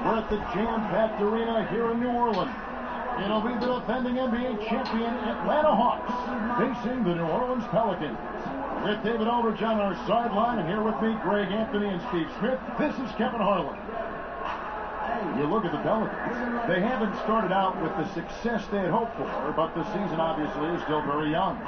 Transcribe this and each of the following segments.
We're at the jam-packed arena here in New Orleans. It'll be the defending NBA champion Atlanta Hawks facing the New Orleans Pelicans. With David Aldridge on our sideline, and here with me, Greg Anthony and Steve Smith, this is Kevin Harlan. You look at the Pelicans. They haven't started out with the success they had hoped for, but the season obviously is still very young.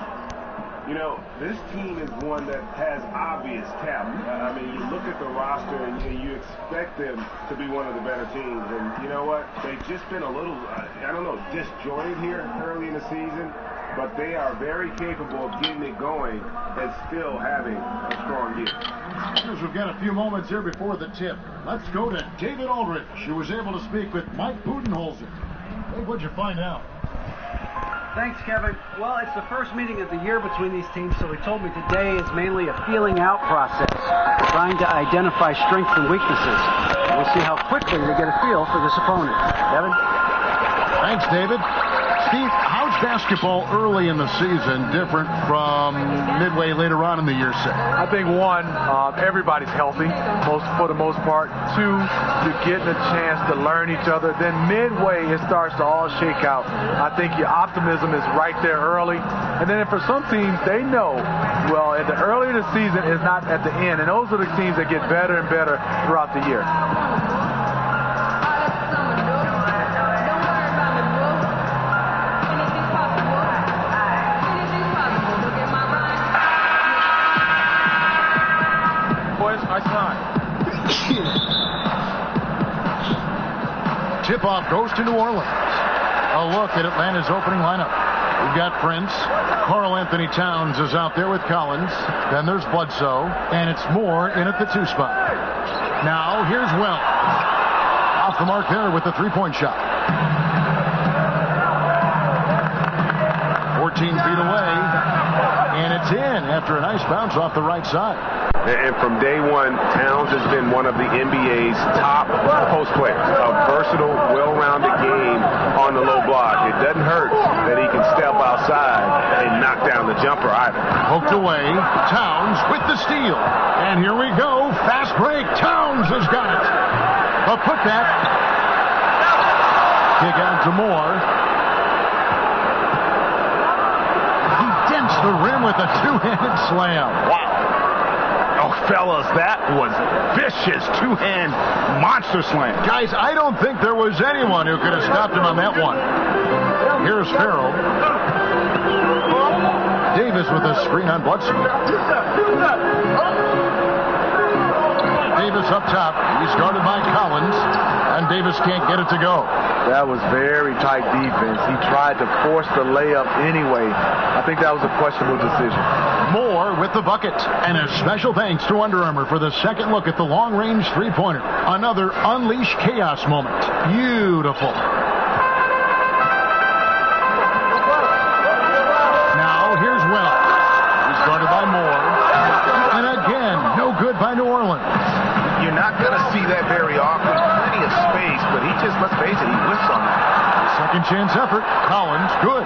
You know, this team is one that has obvious talent. I mean, you look at the roster and you expect them to be one of the better teams. And you know what? They've just been a little, I don't know, disjointed here early in the season. But they are very capable of getting it going and still having a strong year. We've got a few moments here before the tip. Let's go to David Aldridge, who was able to speak with Mike Budenholzer. Hey, what'd you find out? Thanks, Kevin. Well, it's the first meeting of the year between these teams, so he told me today is mainly a feeling out process, trying to identify strengths and weaknesses. We'll see how quickly they get a feel for this opponent. Kevin? Thanks, David. Steve, how's basketball early in the season different from midway later on in the year, say? I think, one, everybody's healthy for the most part. Two, you're getting a chance to learn each other. Then midway, it starts to all shake out. I think your optimism is right there early. And then for some teams, they know, well, at the earlier the season is not at the end. And those are the teams that get better and better throughout the year. Tip-off goes to New Orleans. A look at Atlanta's opening lineup. We've got Prince. Karl Anthony Towns is out there with Collins. Then there's Bledsoe. And it's Moore in at the 2 spot. Now, here's Wells. Off the mark there with the three-point shot. 14 feet away. And it's in after a nice bounce off the right side. And from day one, Towns has been one of the NBA's top post players. A versatile, well-rounded game on the low block. It doesn't hurt that he can step outside and knock down the jumper either. Poked away. Towns with the steal. And here we go. Fast break. Towns has got it. A putback. Kick out to Moore. He dents the rim with a two-handed slam. Wow. Oh, fellas, that was vicious two-hand monster slam. Guys, I don't think there was anyone who could have stopped him on that one. Here's Farrell. Davis with a screen on Bledsoe. Davis up top. He's guarded by Collins, and Davis can't get it to go. That was very tight defense. He tried to force the layup anyway. I think that was a questionable decision. Moore with the bucket. And a special thanks to Under Armour for the second look at the long-range three-pointer. Another Unleash Chaos moment. Beautiful. Now, here's Wells. He's guarded by Moore. And again, no good by New Orleans. You're not going to see that very often. Plenty of space, but he just, let's face it, he whiffs on that. Second chance effort. Collins, good.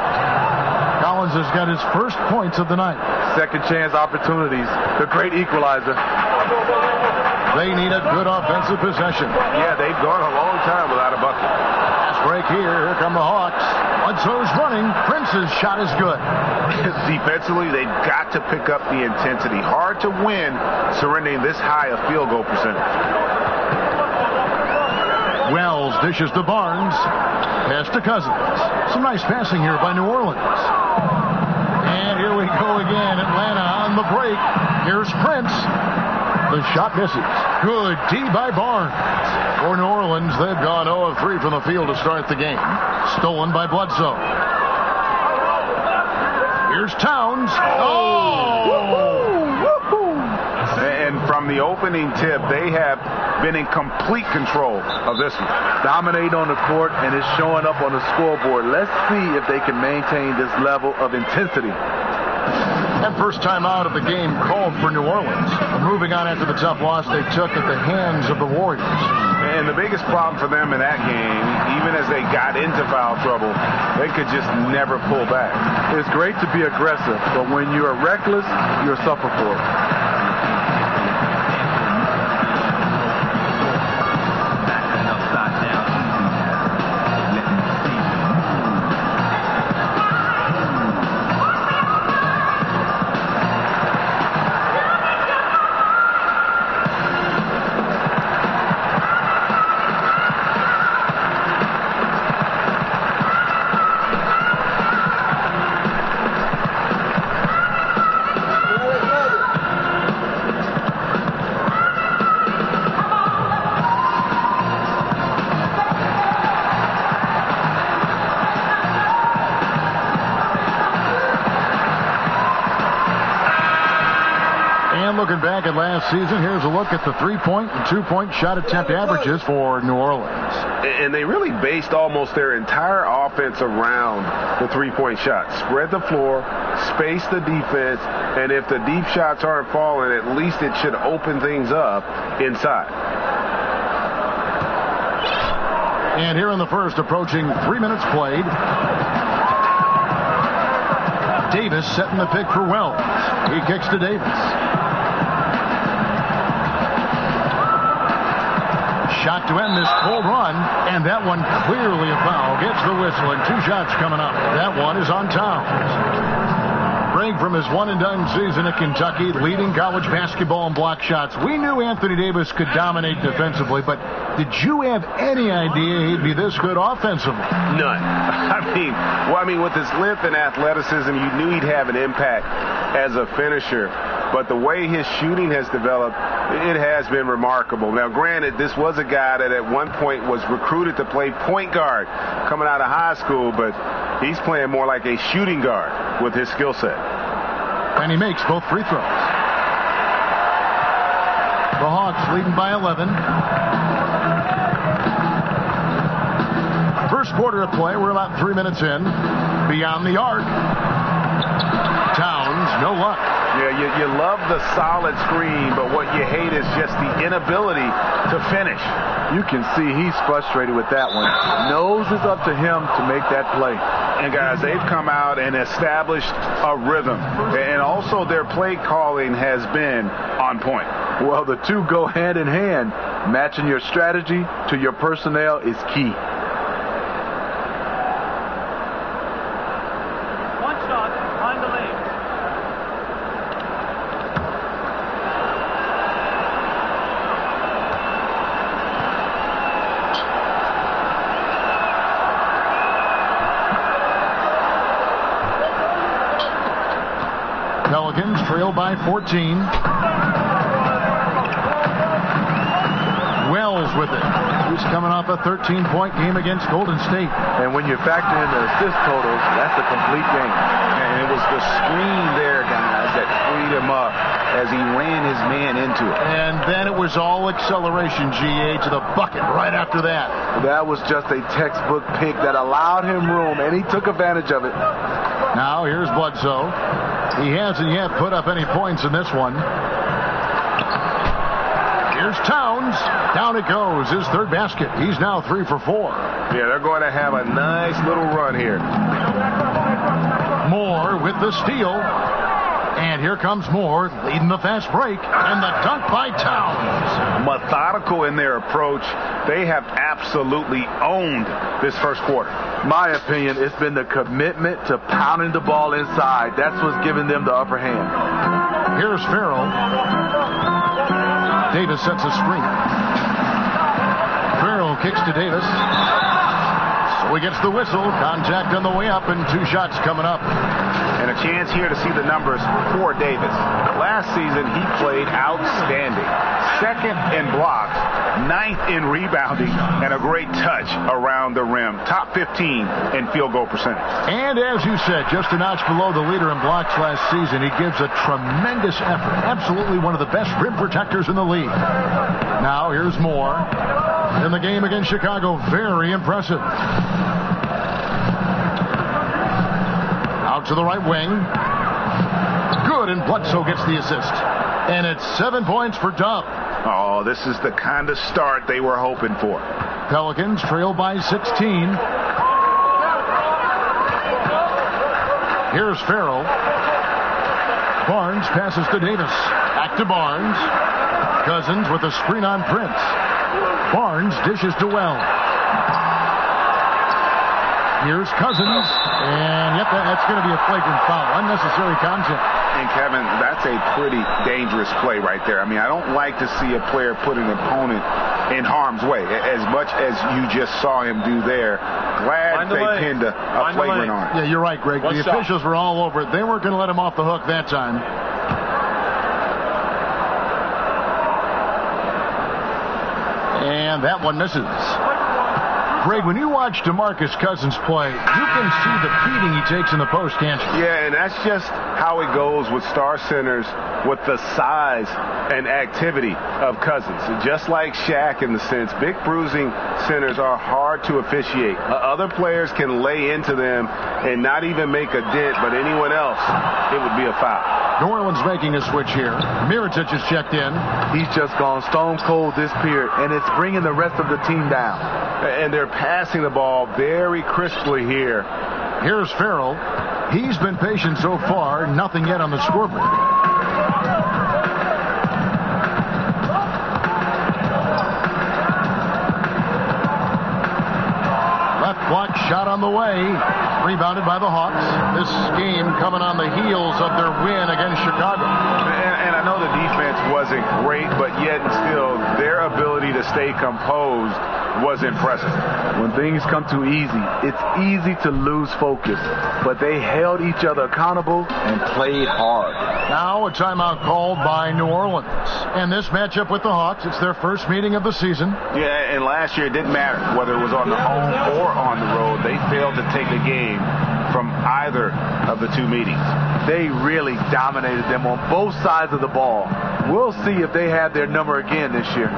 Collins has got his first points of the night. Second chance opportunities. The great equalizer. They need a good offensive possession. Yeah, they've gone a long time without a bucket. Fast break here. Here come the Hawks. Bledsoe's running. Prince's shot is good. Defensively, they've got to pick up the intensity. Hard to win surrendering this high a field goal percentage. Wells dishes to Barnes. Pass to Cousins. Some nice passing here by New Orleans. And here we go again. Atlanta on the break. Here's Prince. The shot misses. Good D by Barnes. For New Orleans, they've gone 0 of 3 from the field to start the game. Stolen by Bledsoe. Here's Towns. And from the opening tip, they have been in complete control of this one. Dominate on the court, and it's showing up on the scoreboard. Let's see if they can maintain this level of intensity. That first time out of the game called for New Orleans. Moving on after the tough loss they took at the hands of the Warriors. And the biggest problem for them in that game, even as they got into foul trouble, they could just never pull back. It's great to be aggressive, but when you are reckless, you'll suffer for it. Looking back at last season, here's a look at the 3-point and 2-point shot attempt averages for New Orleans. And they really based almost their entire offense around the 3-point shot. Spread the floor, space the defense, and if the deep shots aren't falling, at least it should open things up inside. And here in the first, approaching 3 minutes played, Davis setting the pick for Wells. He kicks to Davis. Shot to end this cold run, and that one clearly a foul. Gets the whistle, and 2 shots coming up. That one is on Towns. Break from his one-and-done season at Kentucky, leading college basketball in block shots. We knew Anthony Davis could dominate defensively, but did you have any idea he'd be this good offensively? None. I mean, with his length and athleticism, you knew he'd have an impact as a finisher. But the way his shooting has developed, it has been remarkable. Now, granted, this was a guy that at one point was recruited to play point guard coming out of high school, but he's playing more like a shooting guard with his skill set. And he makes both free throws. The Hawks leading by 11. First quarter of play, we're about 3 minutes in. Beyond the arc. Towns, no luck. Yeah, you love the solid screen, but what you hate is just the inability to finish. You can see he's frustrated with that one. Knows it's up to him to make that play. And guys, they've come out and established a rhythm. And also their play calling has been on point. Well, the two go hand in hand. Matching your strategy to your personnel is key. One shot behind the lane. Pelicans trail by 14. Wells with it. He's coming off a 13-point game against Golden State. And when you factor in the assist totals, that's a complete game. And it was the screen there, guys, that freed him up as he ran his man into it. And then it was all acceleration, GA, to the bucket right after that. That was just a textbook pick that allowed him room, and he took advantage of it. Now here's Bledsoe. He hasn't yet put up any points in this one. Here's Towns. Down it goes. His third basket. He's now 3 for 4. Yeah, they're going to have a nice little run here. Moore with the steal. And here comes Moore leading the fast break. And the dunk by Towns. Methodical in their approach. They have absolutely owned this first quarter. My opinion, it's been the commitment to pounding the ball inside. That's what's giving them the upper hand. Here's Farrell. Davis sets a screen. Farrell kicks to Davis. So he gets the whistle. Contact on the way up and 2 shots coming up. And a chance here to see the numbers for Davis. Last season, he played outstanding. 2nd in blocks, 9th in rebounding, and a great touch around the rim. Top 15 in field goal percentage. And as you said, just a notch below the leader in blocks last season. He gives a tremendous effort. Absolutely one of the best rim protectors in the league. Now here's Moore. In the game against Chicago, very impressive. Out to the right wing. Good, and Bledsoe gets the assist. And it's 7 points for Dub. Oh, this is the kind of start they were hoping for. Pelicans trail by 16. Here's Farrell. Barnes passes to Davis. Back to Barnes. Cousins with a screen on Prince. Barnes dishes to Wells. Here's Cousins. And, yep, that's going to be a flagrant foul. Unnecessary contact. And, Kevin, that's a pretty dangerous play right there. I mean, I don't like to see a player put an opponent in harm's way, as much as you just saw him do there. Glad they pinned a flagrant on it. Yeah, you're right, Greg. The officials were all over it. They weren't going to let him off the hook that time. And that one misses. Greg, when you watch DeMarcus Cousins play, you can see the beating he takes in the post, can't you? Yeah, and that's just how it goes with star centers, with the size and activity of Cousins. Just like Shaq in the sense, big bruising centers are hard to officiate. Other players can lay into them and not even make a dent, but anyone else, it would be a foul. New Orleans making a switch here. Mirotic is checked in. He's just gone stone cold this period, and it's bringing the rest of the team down. And they're passing the ball very crisply here. Here's Farrell. He's been patient so far. Nothing yet on the scoreboard. Left block shot on the way. Rebounded by the Hawks. This game coming on the heels of their win against Chicago. And I know the defense wasn't great, but yet and still their ability to stay composed was impressive. When things come too easy, it's easy to lose focus. But they held each other accountable and played hard. Now a timeout called by New Orleans. And this matchup with the Hawks, it's their first meeting of the season. Yeah, and last year it didn't matter whether it was on the home or on the road. They failed to take a game from either of the two meetings. They really dominated them on both sides of the ball. We'll see if they have their number again this year.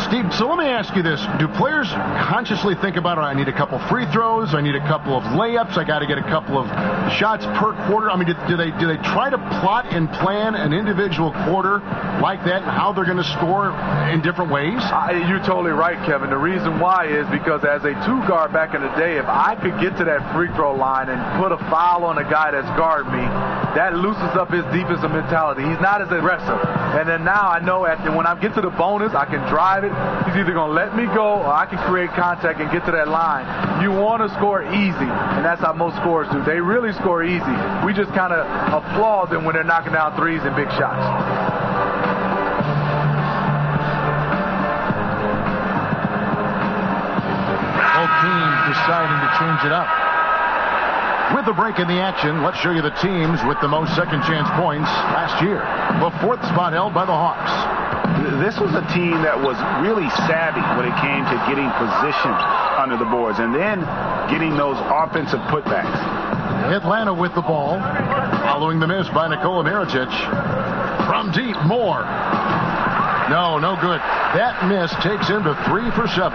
Steve, so let me ask you this. Do players consciously think about, I need a couple free throws, I need a couple of layups, I got to get a couple of shots per quarter? I mean, do they try to plot and plan an individual quarter like that and how they're going to score in different ways? You're totally right, Kevin. The reason why is because as a two guard back in the day, if I could get to that free throw line and put a foul on a guy that's guarding me, that loosens up his defensive mentality. He's not as aggressive. And then now I know when I get to the bonus, I can drive it. He's either going to let me go or I can create contact and get to that line. You want to score easy, and that's how most scorers do. They really score easy. We just kind of applaud them when they're knocking down threes and big shots. Both teams deciding to change it up. With the break in the action, let's show you the teams with the most second chance points last year. The fourth spot held by the Hawks. This was a team that was really savvy when it came to getting position under the boards and then getting those offensive putbacks. Atlanta with the ball, following the miss by Nikola Mirotic. From deep, Moore. No good. That miss takes him to 3 for 7.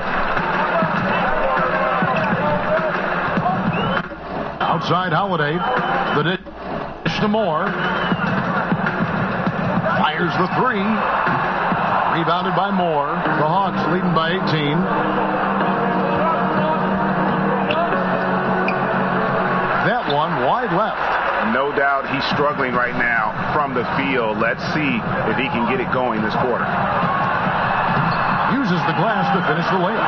Outside Holiday. The dish to Moore. Fires the 3. Rebounded by Moore. The Hawks leading by 18. That one wide left. No doubt he's struggling right now from the field. Let's see if he can get it going this quarter. Uses the glass to finish the layup.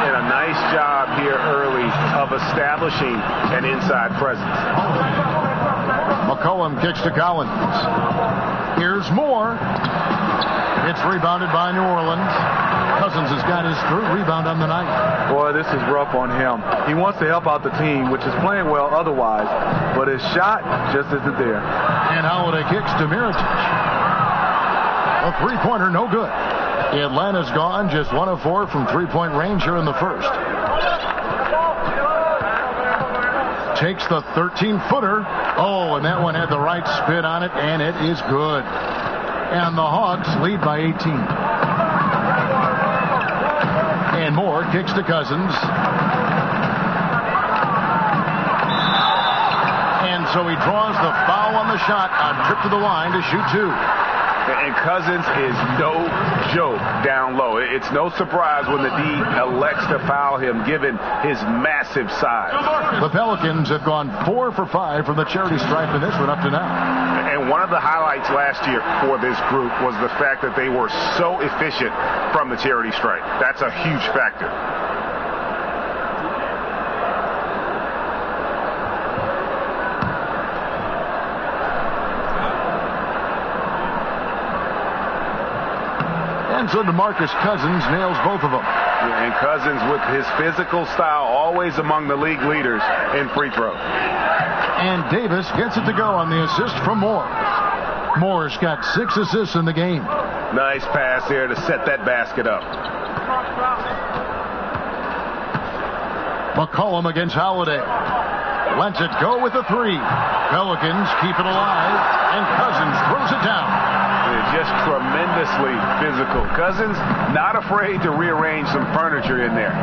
And a nice job here early of establishing an inside presence. McCollum kicks to Collins. Here's Moore. It's rebounded by New Orleans. Cousins has got his third rebound on the night. Boy, this is rough on him. He wants to help out the team, which is playing well otherwise, but his shot just isn't there. And Holiday kicks to Mirotic. A three-pointer, no good. Atlanta's gone just 1 of 4 from three-point range here in the first. Takes the 13-footer. Oh, and that one had the right spin on it, and it is good. And the Hawks lead by 18. And Moore kicks to Cousins. And so he draws the foul on the shot on trip to the line to shoot 2. And Cousins is no joke down low. It's no surprise when the D elects to foul him, given his massive size. The Pelicans have gone 4 for 5 from the charity stripe in this one up to now. And one of the highlights last year for this group was the fact that they were so efficient from the charity stripe. That's a huge factor. And so DeMarcus Cousins nails both of them. Yeah, and Cousins, with his physical style, always among the league leaders in free throws. And Davis gets it to go on the assist from Moore. Moore's got 6 assists in the game. Nice pass there to set that basket up. McCollum against Holiday. Lets it go with the 3. Pelicans keep it alive, and Cousins throws it down. Just tremendously physical. Cousins not afraid to rearrange some furniture in there.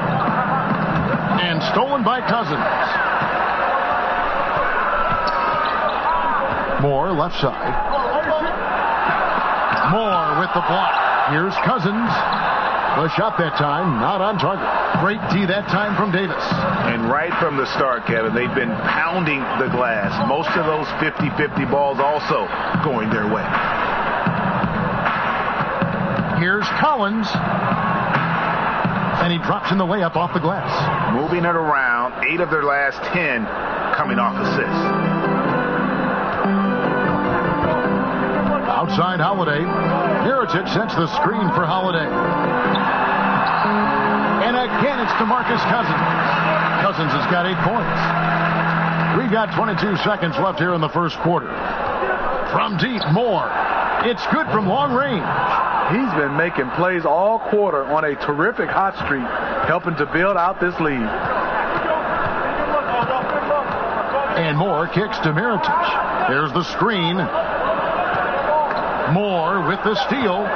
And stolen by Cousins. Moore left side. Moore with the block. Here's Cousins. The shot that time not on target. Great D that time from Davis. And right from the start, Kevin, they've been pounding the glass. Most of those 50-50 balls also going their way. Here's Collins. And he drops in the layup off the glass. Moving it around. 8 of their last 10 coming off assists. Outside Holiday. Heritage sets the screen for Holiday. And again it's DeMarcus Cousins. Cousins has got 8 points. We've got 22 seconds left here in the first quarter. From deep, Moore. It's good from long range. He's been making plays all quarter on a terrific hot streak, helping to build out this lead. And Moore kicks to Mirotic. There's the screen. Moore with the steal.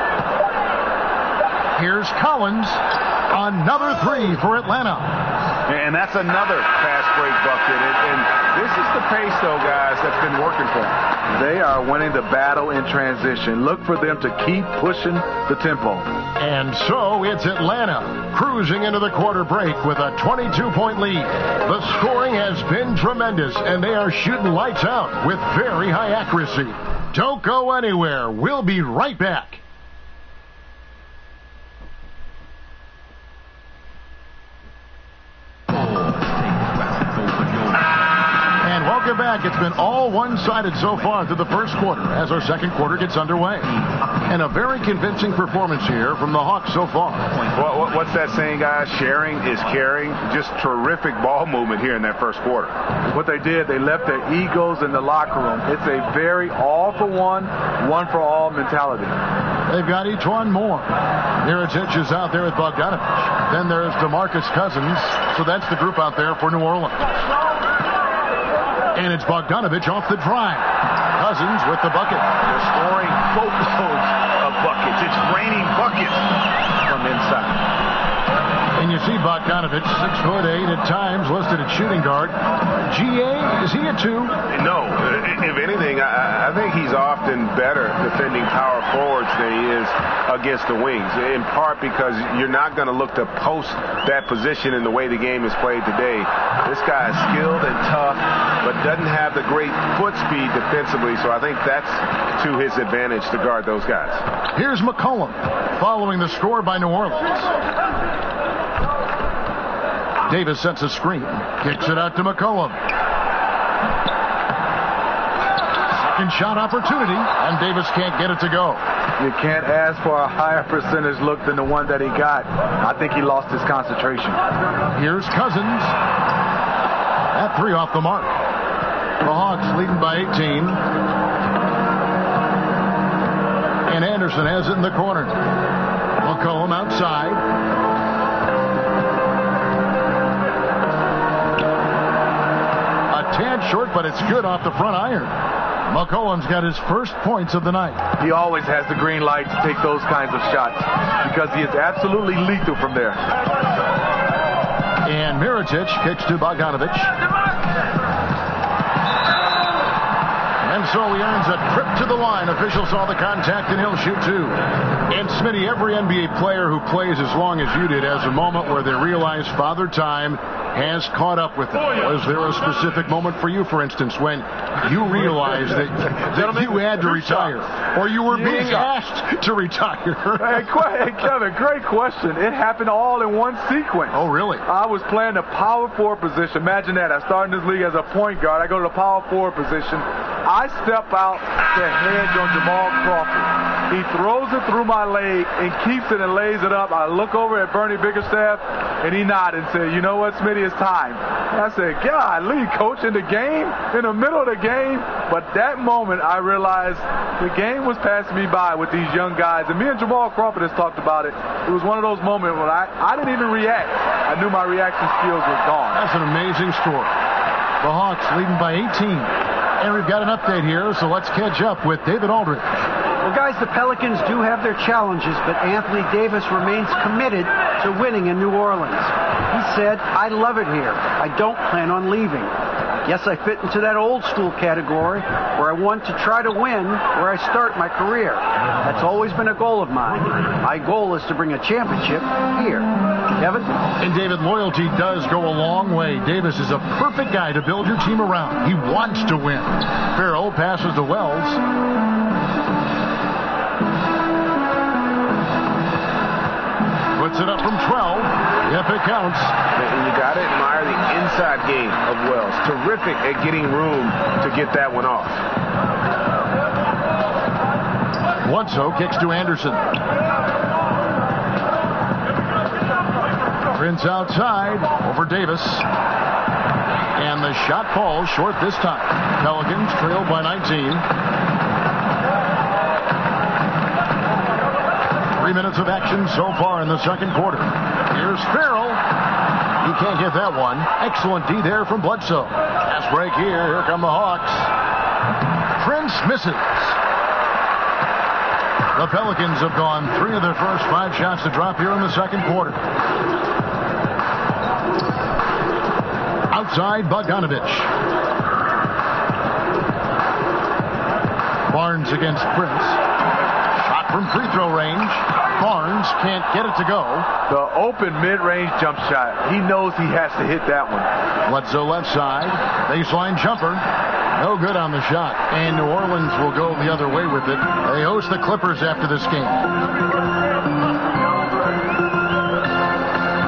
Here's Collins. Another 3 for Atlanta. And that's another fast break bucket. And this is the pace, though, guys, that's been working for them. They are winning the battle in transition. Look for them to keep pushing the tempo. And so it's Atlanta cruising into the quarter break with a 22-point lead. The scoring has been tremendous, and they are shooting lights out with very high accuracy. Don't go anywhere. We'll be right back. Back. It's been all one-sided so far through the first quarter as our second quarter gets underway. And a very convincing performance here from the Hawks so far. What's that saying, guys? Sharing is caring. Just terrific ball movement here in that first quarter. What they did, they left their egos in the locker room. It's a very all-for-one, one-for-all mentality. They've got E'Twaun Moore. Mirotic is out there with Bogdanovich. Then there's DeMarcus Cousins. So that's the group out there for New Orleans. And it's Bogdanovich off the drive. Cousins with the bucket. They're scoring boatloads of buckets. It's raining buckets from inside. And you see Bogdanovich, 6'8" at times, listed at shooting guard. GA, is he a 2? No. If anything, I think he's often better defending power forwards than he is against the wings, in part because you're not going to look to post that position in the way the game is played today. This guy is skilled and tough, but doesn't have the great foot speed defensively, so I think that's to his advantage to guard those guys. Here's McCollum following the score by New Orleans. Davis sets a screen, kicks it out to McCollum. Second shot opportunity, and Davis can't get it to go. You can't ask for a higher percentage look than the one that he got. I think he lost his concentration. Here's Cousins. That 3 off the mark. The Hawks leading by 18. And Anderson has it in the corner. McCollum outside. Tad short, but it's good off the front iron. McCollum's got his first points of the night. He always has the green light to take those kinds of shots because he is absolutely lethal from there. And Mirotic kicks to Bogdanovich. And so he earns a trip to the line. Official saw the contact, and he'll shoot two. And Smitty, every NBA player who plays as long as you did has a moment where they realize Father Time has caught up with them. Was there a specific moment for you, for instance, when you realized that you had to retire, or you were being asked to retire? Hey, Kevin, great question. It happened all in one sequence. Oh, really? I was playing the power forward position. Imagine that. I started in this league as a point guard. I go to the power forward position. I step out to hedge on Jamal Crawford. He throws it through my leg and keeps it and lays it up. I look over at Bernie Bickerstaff, and he nodded and said, "You know what, Smitty, it's time." And I said, "Golly, coach, in the game, in the middle of the game." But that moment, I realized the game was passing me by with these young guys. And me and Jamal Crawford has talked about it. It was one of those moments when I didn't even react. I knew my reaction skills were gone. That's an amazing story. The Hawks leading by 18. And we've got an update here, so let's catch up with David Aldridge. Well, guys, the Pelicans do have their challenges, but Anthony Davis remains committed to winning in New Orleans. He said, "I love it here. I don't plan on leaving. Guess I fit into that old school category where I want to try to win where I start my career. That's always been a goal of mine. My goal is to bring a championship here." Kevin? And David, loyalty does go a long way. Davis is a perfect guy to build your team around. He wants to win. Farrell passes to Wells. Puts it up from 12. Yep, it counts. And you got to admire the inside game of Wells. Terrific at getting room to get that one off. Bledsoe kicks to Anderson. Prince outside over Davis. And the shot falls short this time. Pelicans trailed by 19. 3 minutes of action so far in the second quarter. Here's Farrell. He can't get that one. Excellent D there from Bledsoe. Pass break here. Here come the Hawks. Prince misses. The Pelicans have gone 3 of their first 5 shots to drop here in the second quarter. Outside, Bogdanovich. Barnes against Prince. Shot from free throw range. Barnes can't get it to go. The open mid-range jump shot. He knows he has to hit that one. Bledsoe left side. Baseline jumper. No good on the shot. And New Orleans will go the other way with it. They host the Clippers after this game.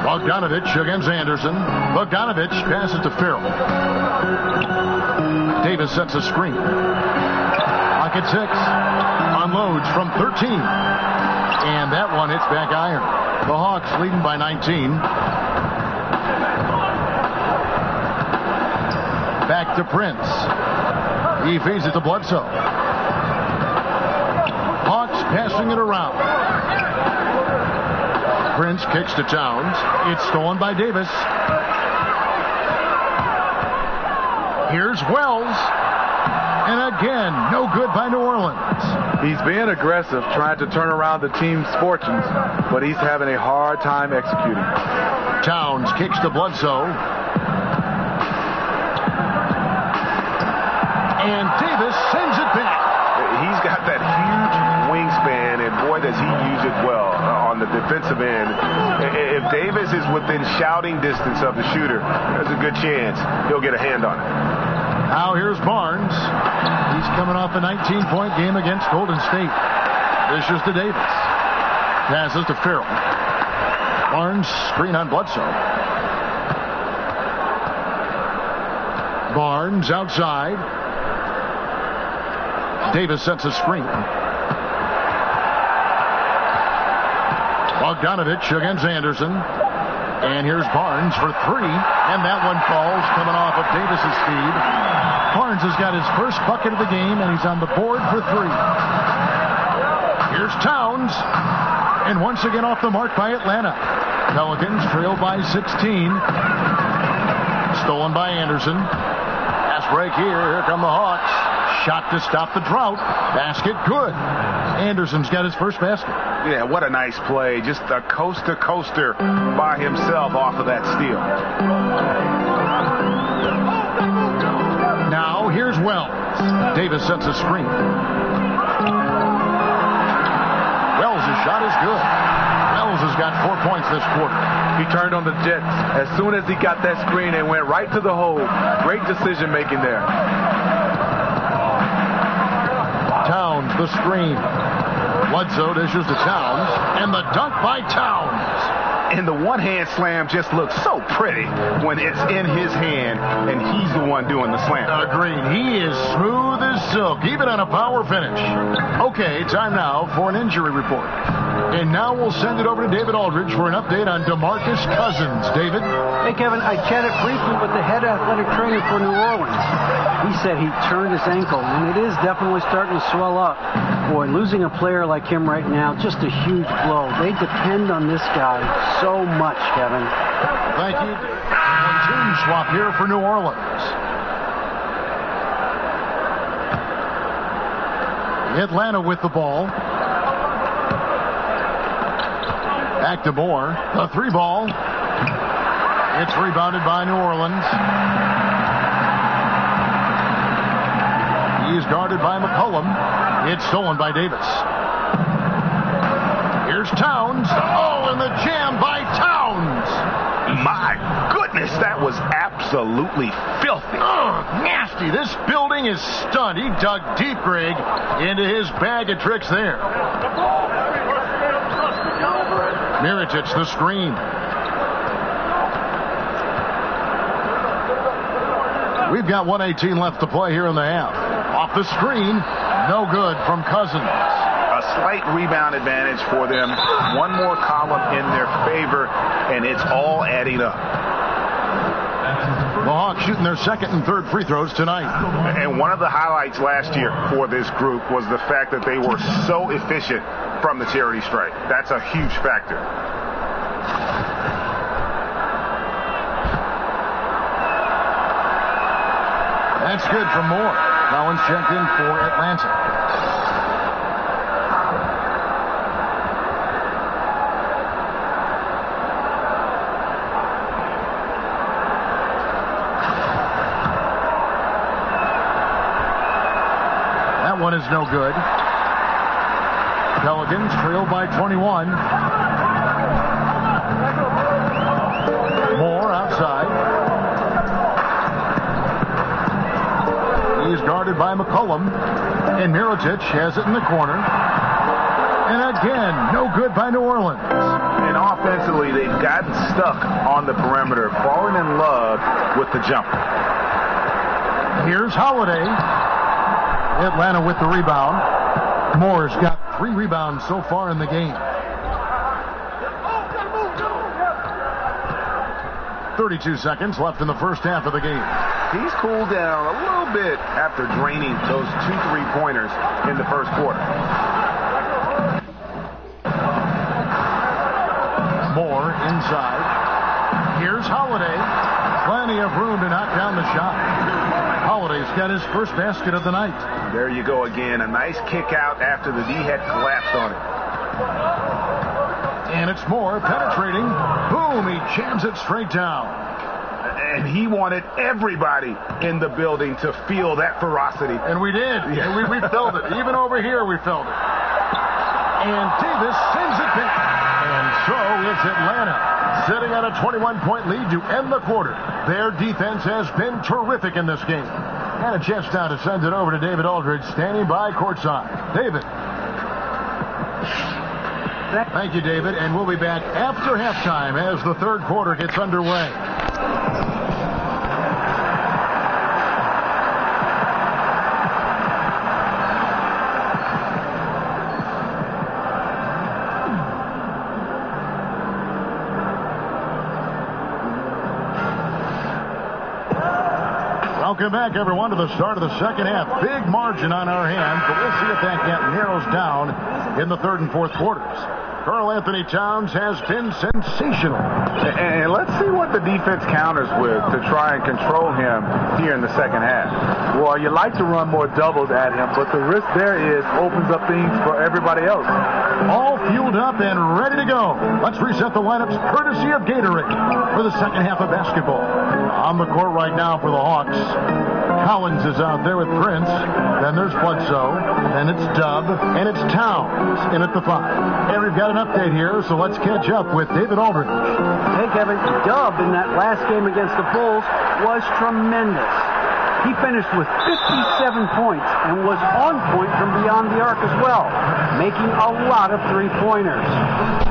Bogdanovich against Anderson. Bogdanovich passes to Farrell. Davis sets a screen. Pocket 6. Unloads from 13. And that one hits back iron. The Hawks leading by 19. Back to Prince. He feeds it to Bledsoe. Hawks passing it around. Prince kicks to Towns. It's stolen by Davis. Here's Wells. And again, no good by New Orleans. He's being aggressive, trying to turn around the team's fortunes, but he's having a hard time executing. Towns kicks to Bledsoe. And Davis sends it back. He's got that huge wingspan, and boy, does he use it well on the defensive end. If Davis is within shouting distance of the shooter, there's a good chance he'll get a hand on it. Now here's Barnes. He's coming off a 19-point game against Golden State. Dishes to Davis. Passes to Farrell. Barnes screen on Bledsoe. Barnes outside. Davis sets a screen. Bogdanovich against Anderson. And here's Barnes for 3. And that one falls coming off of Davis's feed. Barnes has got his first bucket of the game, and he's on the board for 3. Here's Towns. And once again off the mark by Atlanta. Pelicans trail by 16. Stolen by Anderson. Pass break here. Here come the Hawks. Shot to stop the drought. Basket good. Anderson's got his first basket. Yeah, what a nice play. Just a coast-to-coaster by himself off of that steal. Now here's Wells. Davis sets a screen. Wells' shot is good. Wells has got 4 points this quarter. He turned on the Jets. As soon as he got that screen and went right to the hole. Great decision making there. Towns, the screen. Bledsoe dishes to Towns, and the dunk by Towns. And the one-hand slam just looks so pretty when it's in his hand, and he's the one doing the slam. Agreed. He is smooth as silk, even on a power finish. Okay, time now for an injury report. And now we'll send it over to David Aldridge for an update on DeMarcus Cousins. David? Hey, Kevin, I chatted briefly with the head athletic trainer for New Orleans. He said he turned his ankle, and it is definitely starting to swell up. Boy, losing a player like him right now, just a huge blow. They depend on this guy so much, Kevin. Thank you. And team swap here for New Orleans. Atlanta with the ball. Back to Moore. The 3 ball. It's rebounded by New Orleans. He's guarded by McCollum. It's stolen by Davis. Here's Towns. Oh, and the jam by Towns. My goodness, that was absolutely filthy. Nasty. This building is stunned. He dug deep, Greg, into his bag of tricks there. Mirotic, the screen. We've got 1:18 left to play here in the half. Off the screen, no good from Cousins. A slight rebound advantage for them. One more column in their favor, and it's all adding up. The Hawks shooting their second and third free throws tonight. And one of the highlights last year for this group was the fact that they were so efficient from the charity stripe. That's a huge factor. That's good for Moore. Collins checked in for Atlanta. That one is no good. Pelicans trail by 21. Moore outside. He's guarded by McCollum. And Mirotic has it in the corner. And again, no good by New Orleans. And offensively, they've gotten stuck on the perimeter, falling in love with the jumper. Here's Holiday. Atlanta with the rebound. Moore's got 3 rebounds so far in the game. 32 seconds left in the first half of the game. He's cooled down a little bit after draining those 2 3-pointers in the first quarter. Moore inside. Here's Holiday. Plenty of room to knock down the shot. Holiday's got his first basket of the night. There you go again. A nice kick out after the D had collapsed on it. And it's Moore penetrating. Boom, he jams it straight down. And he wanted everybody in the building to feel that ferocity. And we did. Yeah. We felt it. Even over here, we felt it. And Davis sends it back. And so it's Atlanta sitting on a 21-point lead to end the quarter. Their defense has been terrific in this game. And a chance now to send it over to David Aldridge, standing by courtside. David. Thank you, David. And we'll be back after halftime as the third quarter gets underway. Welcome back, everyone, to the start of the second half. Big margin on our hands, but we'll see if that gap narrows down in the third and fourth quarters. Karl Anthony Towns has been sensational. And let's see what the defense counters with to try and control him here in the second half. Well, you like to run more doubles at him, but the risk there is opens up things for everybody else. All fueled up and ready to go. Let's reset the lineups courtesy of Gatorade for the second half of basketball. On the court right now for the Hawks, Collins is out there with Prince. Then there's Bledsoe. Then it's Dub. And it's Towns in at the 5. And we've got an update here, so let's catch up with David Aldridge. Hey, Kevin, Dub in that last game against the Bulls was tremendous. He finished with 57 points and was on point from beyond the arc as well, making a lot of three-pointers.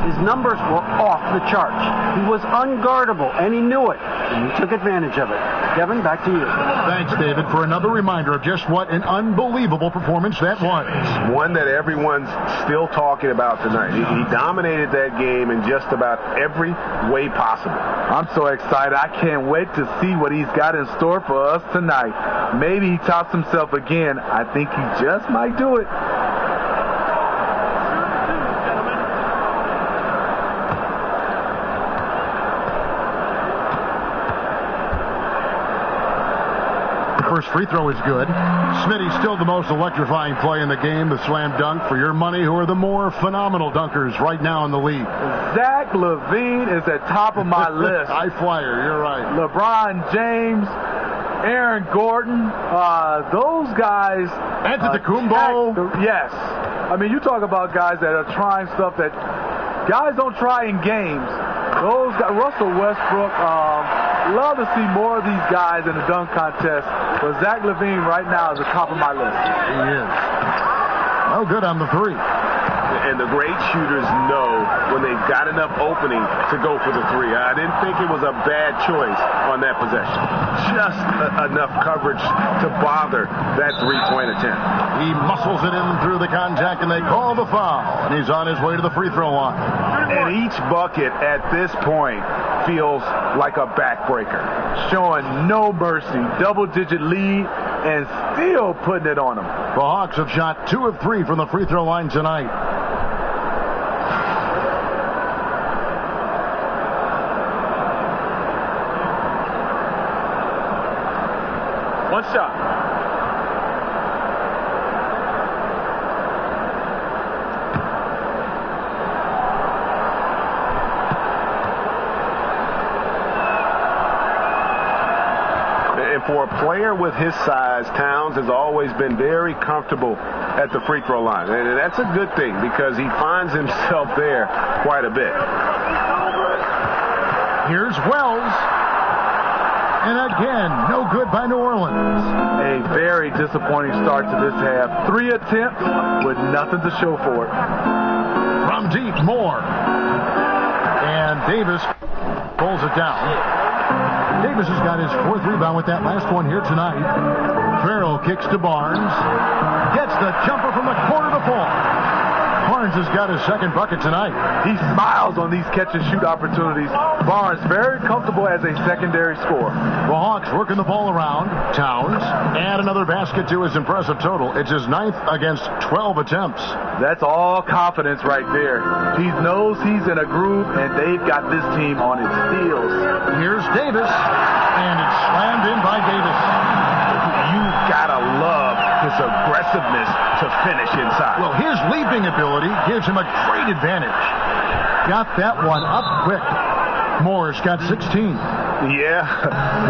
His numbers were off the charts. He was unguardable, and he knew it, and he took advantage of it. Kevin, back to you. Thanks, David, for another reminder of just what an unbelievable performance that was. One that everyone's still talking about tonight. He dominated that game in just about every way possible. I'm so excited. I can't wait to see what he's got in store for us tonight. Maybe he tops himself again. I think he just might do it. First free throw is good. Smitty's still the most electrifying play in the game, the slam dunk. For your money, who are the more phenomenal dunkers right now in the league? Zach LaVine is at top of my list. High flyer, you're right. LeBron James, Aaron Gordon, those guys. Antetokounmpo. Yes. I mean, you talk about guys that are trying stuff that guys don't try in games. Those guys, Russell Westbrook, love to see more of these guys in the dunk contest. But Zach LaVine right now is the top of my list. He is. No good on the 3. And the great shooters know when they've got enough opening to go for the 3. I didn't think it was a bad choice on that possession. Just enough coverage to bother that three-point attempt. He muscles it in through the contact, and they call the foul. And he's on his way to the free throw line. And each bucket at this point feels like a backbreaker. Showing no mercy. Double-digit lead and still putting it on them. The Hawks have shot 2 of 3 from the free throw line tonight. One shot. And for a player with his size, Towns has always been very comfortable at the free throw line. And that's a good thing because he finds himself there quite a bit. Here's Wells. And again, no good by New Orleans. A very disappointing start to this half. 3 attempts with nothing to show for it. From deep, Moore. And Davis pulls it down. Davis has got his 4th rebound with that last one here tonight. Farrell kicks to Barnes. Gets the jumper from the corner to fall. Barnes has got his 2nd bucket tonight. He smiles on these catch-and-shoot opportunities. Barnes very comfortable as a secondary scorer. The Hawks working the ball around. Towns add another basket to his impressive total. It's his 9th against 12 attempts. That's all confidence right there. He knows he's in a groove, and they've got this team on its heels. Here's Davis, and it's slammed in by Davis. You've got to love his aggressiveness to finish inside. Well, his leaping ability gives him a great advantage. Got that one up quick. Moore's got 16. Yeah,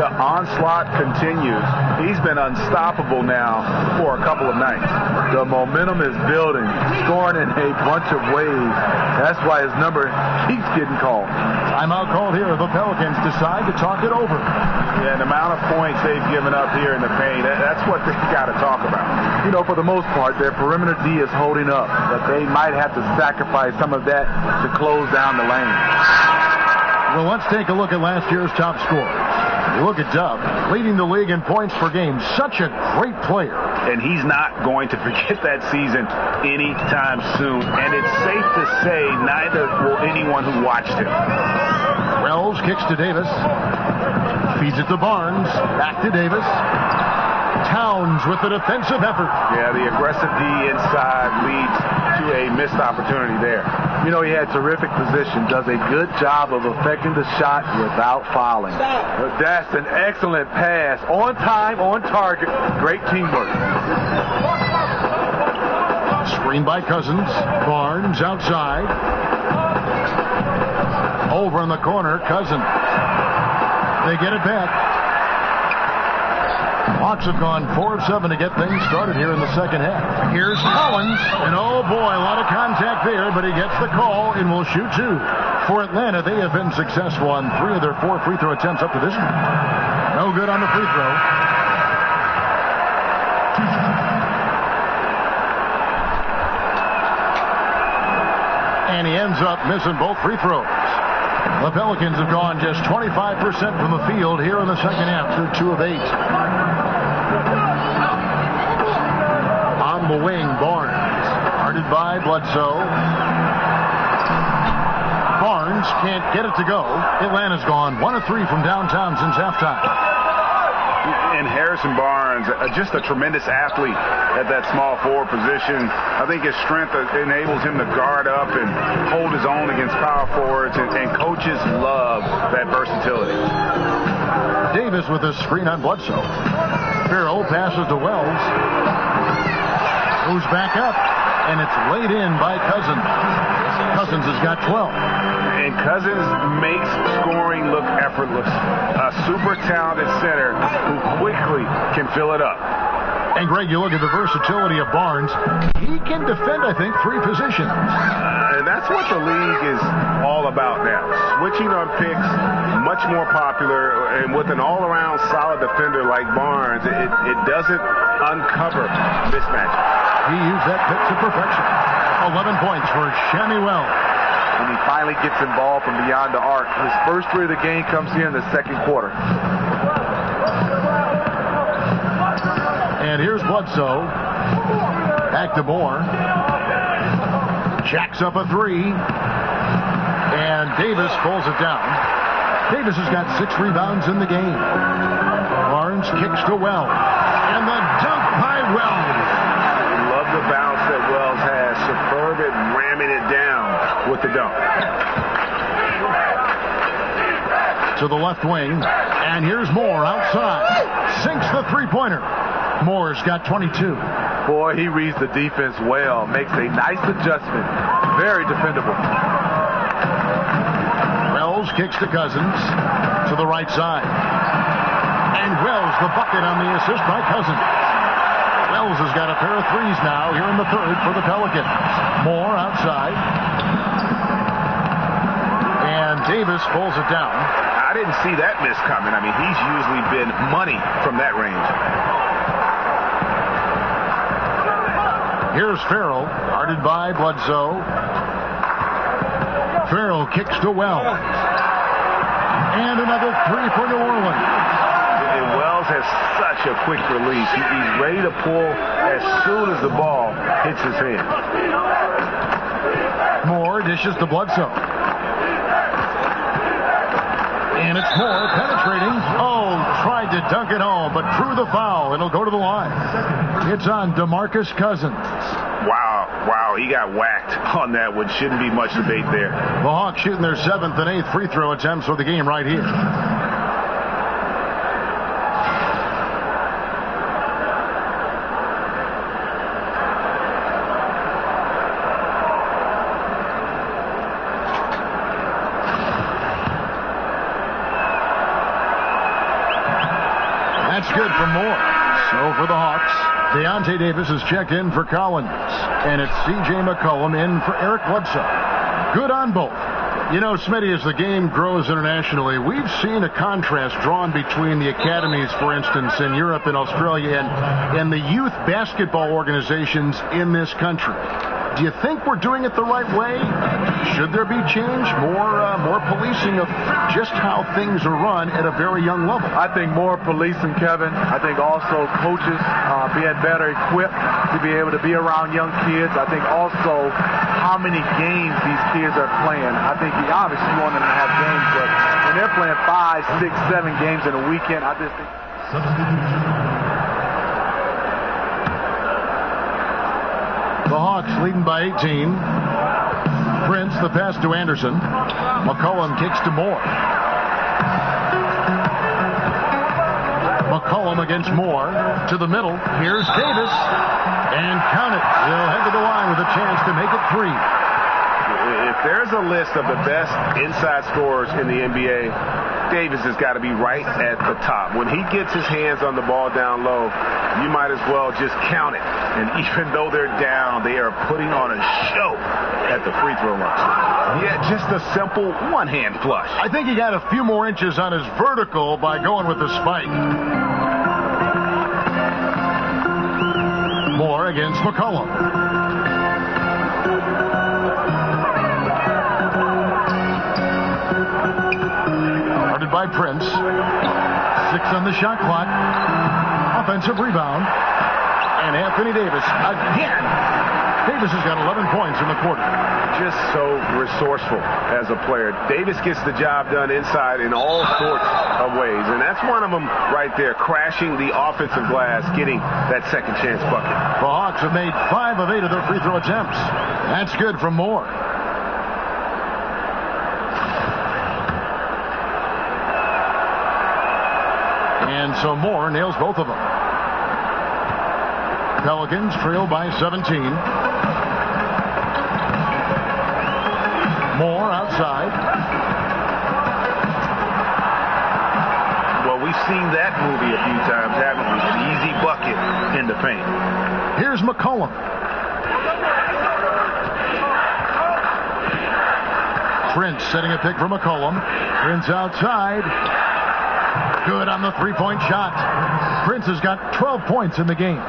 the onslaught continues. He's been unstoppable now for a couple of nights. The momentum is building, scoring in a bunch of ways. That's why his number keeps getting called. Timeout called here. The Pelicans decide to talk it over. Yeah, and the amount of points they've given up here in the paint, that's what they've got to talk about. You know, for the most part, their perimeter D is holding up, but they might have to sacrifice some of that to close down the lane. Well, let's take a look at last year's top scorers. You look at Dub, leading the league in points per game. Such a great player. And he's not going to forget that season anytime soon. And it's safe to say neither will anyone who watched him. Wells kicks to Davis. Feeds it to Barnes. Back to Davis. Towns with the defensive effort. Yeah, the aggressive D inside leads to a missed opportunity there. You know, he had terrific position, does a good job of affecting the shot without fouling. That's an excellent pass. On time, on target. Great teamwork. Screen by Cousins. Barnes outside. Over in the corner, Cousins. They get it back. Hawks have gone 4 of 7 to get things started here in the second half. Here's Collins, and oh boy, a lot of contact there, but he gets the call and will shoot 2. For Atlanta, they have been successful on 3 of their 4 free throw attempts up to this point. No good on the free throw. And he ends up missing both free throws. The Pelicans have gone just 25% from the field here in the second half through 2 of 8. On the wing, Barnes. Guarded by Bledsoe. Barnes can't get it to go. Atlanta's gone 1 of 3 from downtown since halftime. And Harrison Barnes, just a tremendous athlete at that small forward position. I think his strength enables him to guard up and hold his own against power forwards, and coaches love that versatility. Davis with a screen on Bledsoe. Farrell passes to Wells. Moves back up, and it's laid in by Cousins. Cousins has got 12. And Cousins makes scoring look effortless. A super talented center who quickly can fill it up. And Greg, you look at the versatility of Barnes. He can defend, I think, 3 positions. And that's what the league is all about now. Switching on picks, much more popular. And with an all-around solid defender like Barnes, it doesn't uncover mismatches. He used that pick to perfection. 11 points for Shammy Wells. And he finally gets involved from beyond the arc. His first 3 of the game comes here in the second quarter. And here's Bledsoe. Back to Moore. Jacks up a 3. And Davis pulls it down. Davis has got 6 rebounds in the game. Barnes kicks to Wells. And the dunk by Wells. Love the bounce that Wells has. Superb at ramming it down with the dunk. To the left wing. And here's Moore outside. Sinks the three-pointer. Moore's got 22. Boy, he reads the defense well. Makes a nice adjustment. Very defendable. Wells kicks to Cousins. To the right side. And Wells the bucket on the assist by Cousins. Wells has got a pair of 3s now here in the third for the Pelicans. Moore outside. And Davis pulls it down. I didn't see that miss coming. I mean, he's usually been money from that range. Here's Farrell, guarded by Bledsoe. Farrell kicks to Wells. And another 3 for New Orleans. And Wells has such a quick release. He's ready to pull as soon as the ball hits his hand. Moore dishes to Bledsoe. And it's Moore penetrating. Oh, tried to dunk it home, but drew the foul. It'll go to the line. It's on DeMarcus Cousins. Wow, he got whacked on that one. Shouldn't be much debate there. The Hawks shooting their 7th and 8th free throw attempts for the game right here. That's good for Moore. So for the Hawks, Deontay Davis is checked in for Collins. And it's C.J. McCollum in for Eric Bledsoe. Good on both. You know, Smitty, as the game grows internationally, we've seen a contrast drawn between the academies, for instance, in Europe and Australia, and the youth basketball organizations in this country. Do you think we're doing it the right way? Should there be change? More policing of just how things are run at a very young level? I think more policing, Kevin. I think also coaches being better equipped to be able to be around young kids. I think also how many games these kids are playing. I think you obviously want them to have games, but when they're playing 5, 6, 7 games in a weekend, I just think... The Hawks leading by 18. Prince, the pass to Anderson. McCollum kicks to Moore. McCollum against Moore. To the middle. Here's Davis. And count it. He'll head to the line with a chance to make it 3. If there's a list of the best inside scorers in the NBA, Davis has got to be right at the top. When he gets his hands on the ball down low, you might as well just count it. And even though they're down, they are putting on a show at the free throw line. Yeah, just a simple one-hand flush. I think he got a few more inches on his vertical by going with the spike. Moore against McCollum. Guarded by Prince. 6 on the shot clock. Offensive rebound. And Anthony Davis again. Davis has got 11 points in the quarter. Just so resourceful as a player. Davis gets the job done inside in all sorts of ways. And that's one of them right there, crashing the offensive glass, getting that second chance bucket. The Hawks have made 5 of 8 of their free throw attempts. That's good from Moore. And so Moore nails both of them. Pelicans trail by 17. Moore outside. Well, we've seen that movie a few times, haven't we? An easy bucket in the paint. Here's McCollum. Prince setting a pick for McCollum. Prince outside. Good on the three-point shot. Prince has got 12 points in the game.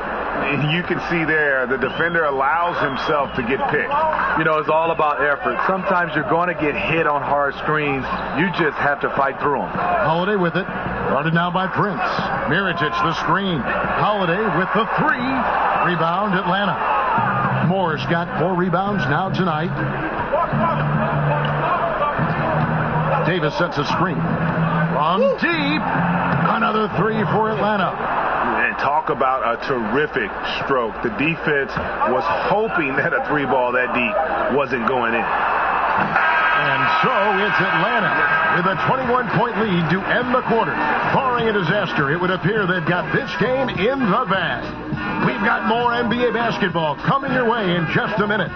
And you can see there, the defender allows himself to get picked. You know, it's all about effort. Sometimes you're going to get hit on hard screens. You just have to fight through them. Holiday with it. Guarded now by Prince. Mirotic, the screen. Holiday with the 3. Rebound, Atlanta. Moore's got 4 rebounds now tonight. Davis sets a screen. From deep. Another 3 for Atlanta. And talk about a terrific stroke. The defense was hoping that a 3-ball that deep wasn't going in. And so it's Atlanta with a 21-point lead to end the quarter. Barring a disaster, it would appear they've got this game in the bag. We've got more NBA basketball coming your way in just a minute.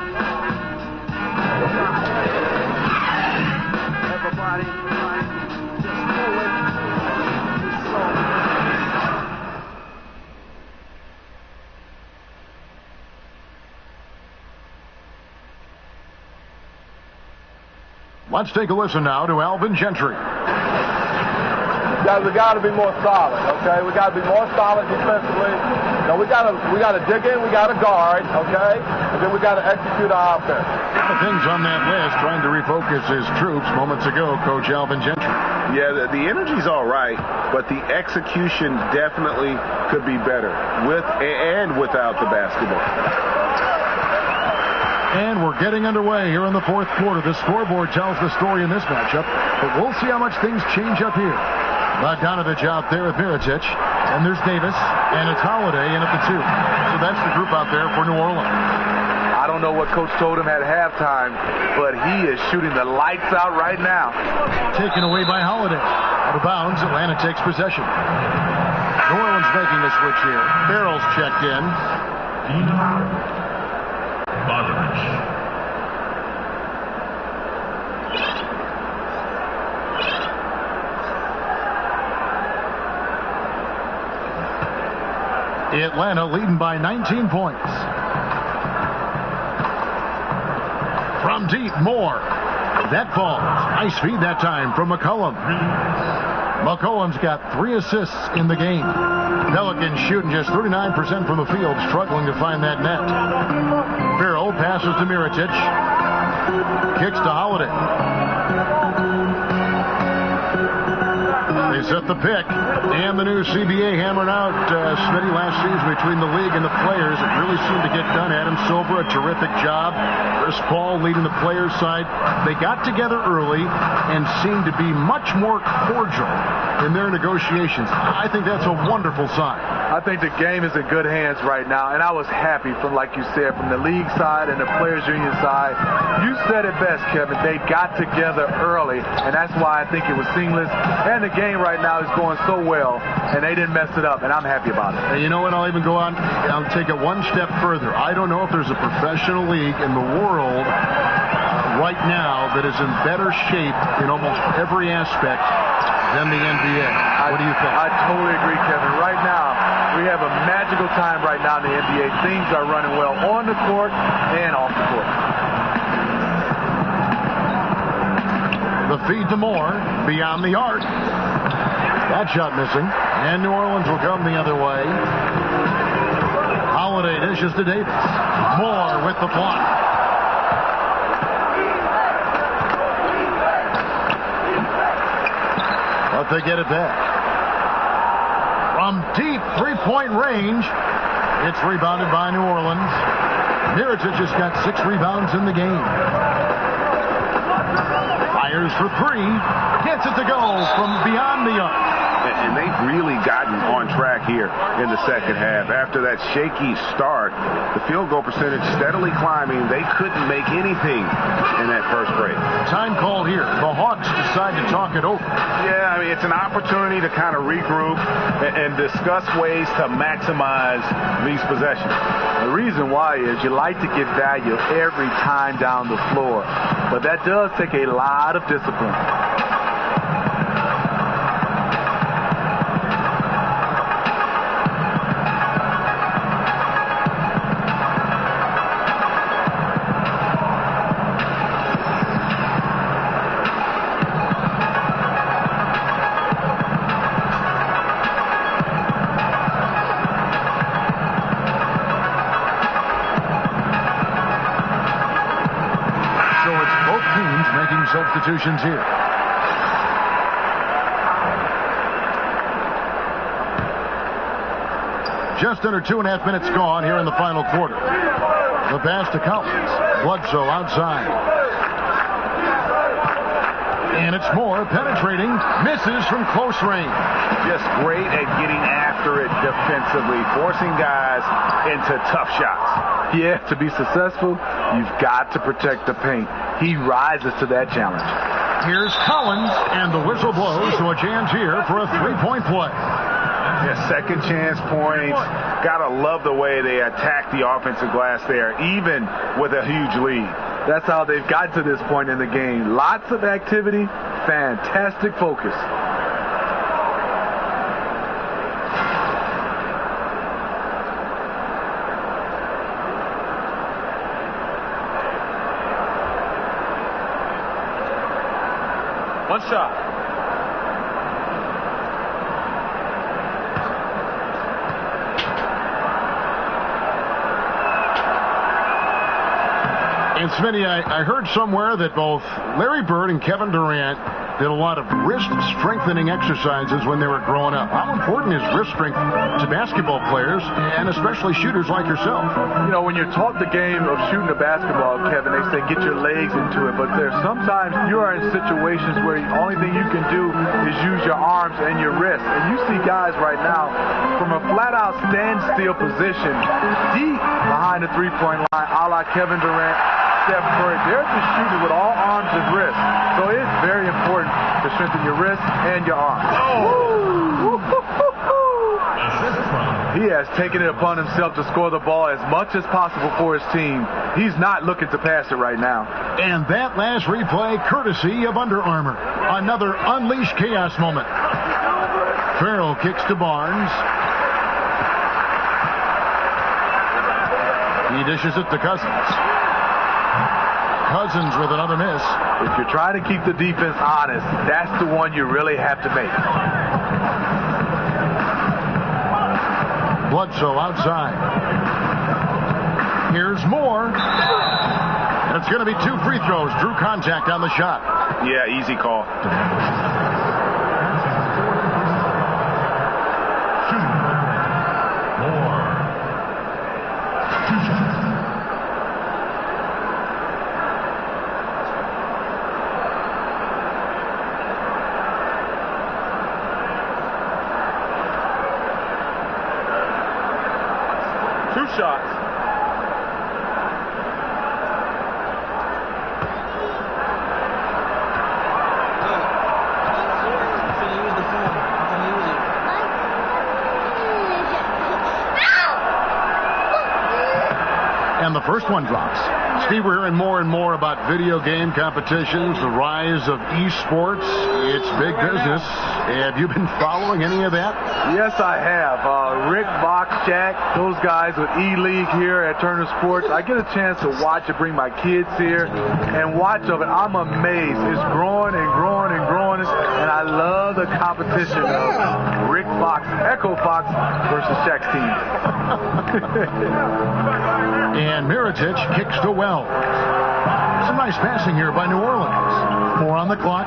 Everybody, just pull it. Let's take a listen now to Alvin Gentry. Guys, we got to be more solid, okay? We got to be more solid defensively. You know, we got to dig in, we got to guard, okay? And then we got to execute our offense. Things on that list, trying to refocus his troops moments ago, Coach Alvin Gentry. Yeah, the energy's all right, but the execution definitely could be better with and without the basketball. And we're getting underway here in the fourth quarter. The scoreboard tells the story in this matchup, but we'll see how much things change up here. Bogdanovich out there with Mirotic, and there's Davis, and it's Holiday in at the 2. So that's the group out there for New Orleans. I don't know what Coach told him at halftime, but he is shooting the lights out right now. Taken away by Holiday. Out of bounds, Atlanta takes possession. New Orleans making the switch here. Farrell's checked in. Atlanta leading by 19 points. From deep, Moore. That falls. Nice feed that time from McCollum. McCollum's got 3 assists in the game. Pelicans shooting just 39% from the field, struggling to find that net. Farrell passes to Mirotic. Kicks to Holiday. They set the pick. And the new CBA hammered out Smitty last season between the league and the players. It really seemed to get done. Adam Silver, a terrific job. Chris Paul leading the players' side. They got together early and seemed to be much more cordial in their negotiations. I think that's a wonderful sign. I think the game is in good hands right now, and I was happy from, like you said, from the league side and the Players Union side. You said it best, Kevin. They got together early, and that's why I think it was seamless. And the game right now is going so well, and they didn't mess it up, and I'm happy about it. And you know what? I'll even go on. I'll take it one step further. I don't know if there's a professional league in the world right now that is in better shape in almost every aspect than the NBA. What do you think? I totally agree, Kevin. Right now, we have a magical time right now in the NBA. Things are running well on the court and off the court. The feed to Moore, beyond the arc. That shot missing. And New Orleans will come the other way. Holiday dishes to Davis. Moore with the block. But they get it back. From deep three-point range, it's rebounded by New Orleans. Mirotic just got 6 rebounds in the game. Fires for 3. Gets it to go from beyond the arc. And they've really gotten on track here in the second half. After that shaky start, the field goal percentage steadily climbing. They couldn't make anything in that first break. Time called here. The Hawks decide to talk it over. Yeah, I mean, it's an opportunity to kind of regroup and discuss ways to maximize these possessions. The reason why is you like to get value every time down the floor. But that does take a lot of discipline. Substitutions here. Just under 2.5 minutes gone here in the final quarter. The pass to Collins. Bledsoe outside. And it's Moore penetrating. Misses from close range. Just great at getting after it defensively, forcing guys into tough shots. Yeah, to be successful, you've got to protect the paint. He rises to that challenge. Here's Collins, and the whistle blows, so a chance here for a three-point play. Yeah, second chance points. Gotta love the way they attack the offensive glass there, even with a huge lead. That's how they've got to this point in the game. Lots of activity, fantastic focus. One shot. And Smitty, I heard somewhere that both Larry Bird and Kevin Durant did a lot of wrist strengthening exercises when they were growing up. How important is wrist strength to basketball players, and especially shooters like yourself? You know, when you're taught the game of shooting a basketball, Kevin, they say get your legs into it. But there's sometimes you are in situations where the only thing you can do is use your arms and your wrists. And you see guys right now from a flat-out standstill position deep behind the three-point line, a la Kevin Durant, Steph Curry. They're just shooting with all arms and wrists. So it's very important to strengthen your wrists and your arms. Oh. He has taken it upon himself to score the ball as much as possible for his team. He's not looking to pass it right now. And that last replay, courtesy of Under Armour. Another Unleash Chaos moment. Farrell kicks to Barnes. He dishes it to Cousins. Cousins with another miss. If you're trying to keep the defense honest, that's the one you really have to make. Bledsoe outside. Here's Moore. And it's going to be 2 free throws. Drew contact on the shot. Yeah, easy call. shots. And the first one drops. Steve, we're hearing more and more about video game competitions, the rise of esports. It's big business. Have you been following any of that? Yes, I have. Rick, Box, Jack, those guys with E-League here at Turner Sports. I get a chance to watch it, bring my kids here, and watch of it. I'm amazed. It's growing and growing and growing, and I love the competition of Rick Fox, Echo Fox versus Shaq's team. And Mirotic kicks to well. Some nice passing here by New Orleans. 4 on the clock.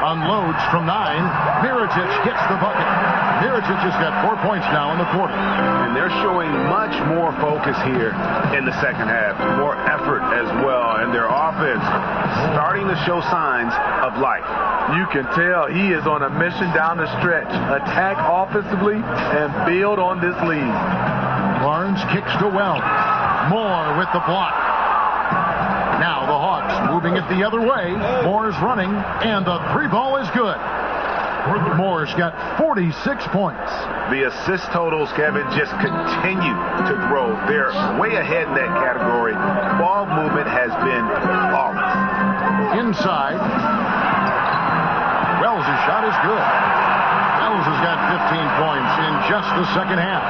Unloads from 9. Mirotic gets the bucket. Mirotic has got 4 points now in the quarter. And they're showing much more focus here in the second half. More effort as well. And their offense starting to show signs of life. You can tell he is on a mission down the stretch. Attack offensively and build on this lead. Barnes kicks to well. Moore with the block. Now the Hawks moving it the other way. Moore's running, and the 3 ball is good. Moore's got 46 points. The assist totals, Kevin, just continue to grow. They're way ahead in that category. Ball movement has been flawless. Inside. Wells' shot is good. Wells has got 15 points in just the second half.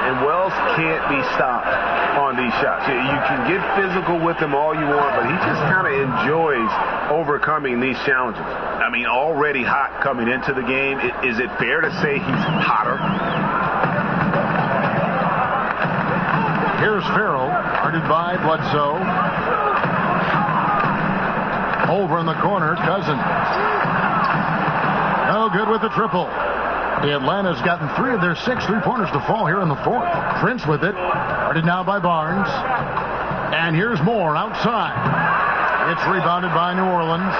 And Wells can't be stopped on these shots. You can get physical with him all you want, but he just kind of enjoys overcoming these challenges. I mean, already hot coming into the game. Is it fair to say he's hotter? Here's Farrell, guarded by Bledsoe. Over in the corner, Cousins. No good with the triple. Atlanta's gotten 3 of their 6 3-pointers to fall here in the fourth. Prince with it. Guarded now by Barnes. And here's Moore outside. It's rebounded by New Orleans.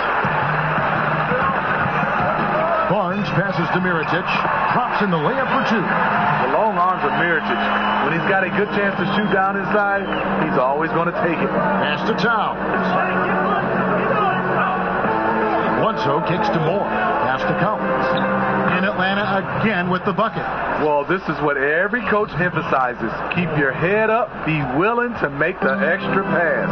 Barnes passes to Mirotic. Drops in the layup for 2. The long arms of Mirotic. When he's got a good chance to shoot down inside, he's always going to take it. Pass to Towns. Bledsoe kicks to Moore. Pass to Collins. In Atlanta again with the bucket. Well, this is what every coach emphasizes. Keep your head up. Be willing to make the extra pass.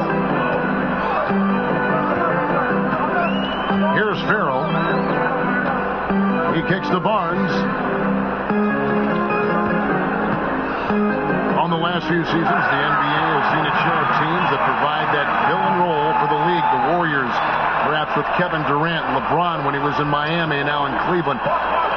Here's Farrell. He kicks to Barnes. On the last few seasons, the NBA has seen its share of teams that provide that villain role for the league. The Warriors, perhaps with Kevin Durant, LeBron when he was in Miami and now in Cleveland.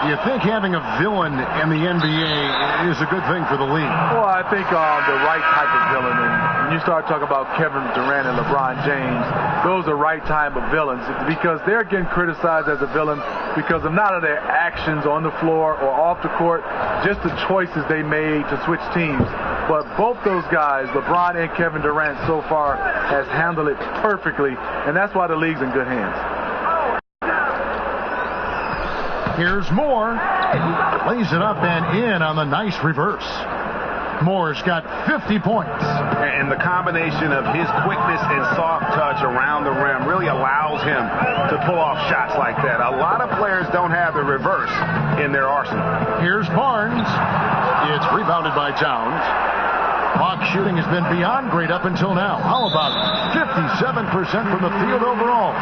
Do you think having a villain in the NBA is a good thing for the league? Well, I think the right type of villain. And when you start talking about Kevin Durant and LeBron James, those are right type of villains because they're getting criticized as a villain because of not of their actions on the floor or off the court, just the choices they made to switch teams. But both those guys, LeBron and Kevin Durant, so far has handled it perfectly, and that's why the league's in good hands. Here's Moore. Lays it up and in on the nice reverse. Moore's got 50 points. And the combination of his quickness and soft touch around the rim really allows him to pull off shots like that. A lot of players don't have the reverse in their arsenal. Here's Barnes. It's rebounded by Towns. Hawks shooting has been beyond great up until now. How about 57% from the field overall?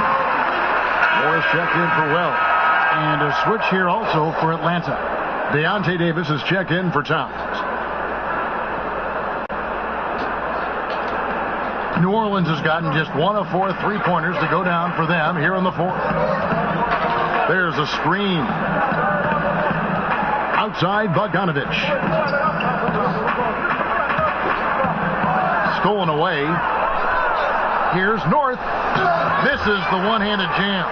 Moore's checked in for well. And a switch here also for Atlanta. Deontay Davis is checked in for Towns. New Orleans has gotten just 1 of 4 3-pointers to go down for them here in the fourth. There's a screen. Outside, Bogdanovich. Stolen away. Here's North. This is the one-handed jam.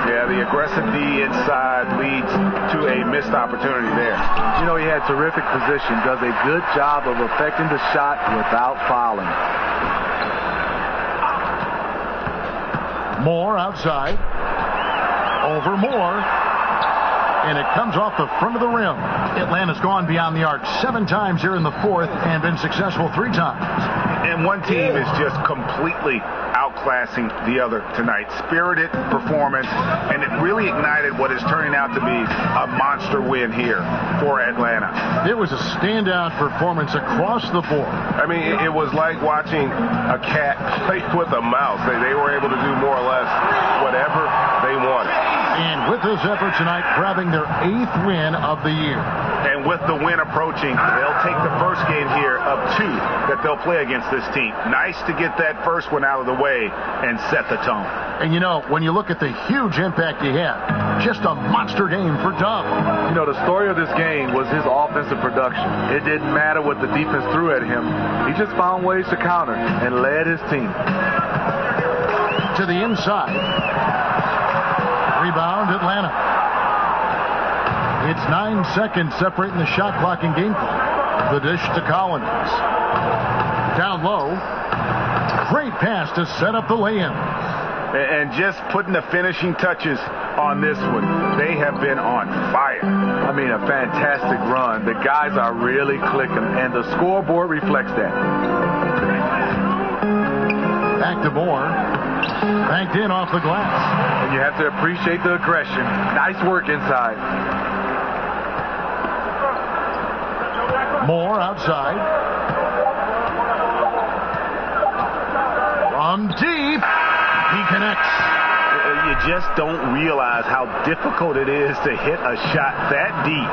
Yeah, the aggressive D inside leads to a missed opportunity there. You know, he had terrific position, does a good job of affecting the shot without fouling. Moore outside. Over Moore. And it comes off the front of the rim. Atlanta's gone beyond the arc 7 times here in the fourth and been successful 3 times. And one team is just completely outclassing the other tonight. Spirited performance, and it really ignited what is turning out to be a monster win here for Atlanta. It was a standout performance across the board. I mean, it was like watching a cat play with a mouse. They were able to do more or less whatever they wanted. And with this effort tonight, grabbing their 8th win of the year. And with the win approaching, they'll take the first game here of 2 that they'll play against this team. Nice to get that first one out of the way and set the tone. And you know, when you look at the huge impact he had, just a monster game for Dub. You know, the story of this game was his offensive production. It didn't matter what the defense threw at him. He just found ways to counter and led his team. To the inside. Rebound, Atlanta. It's 9 seconds separating the shot clock and game clock. The dish to Collins. Down low. Great pass to set up the lay-in. And just putting the finishing touches on this one. They have been on fire. I mean, a fantastic run. The guys are really clicking, and the scoreboard reflects that. Back to Moore. Banked in off the glass. And you have to appreciate the aggression. Nice work inside. Moore outside. From deep. He connects. You just don't realize how difficult it is to hit a shot that deep.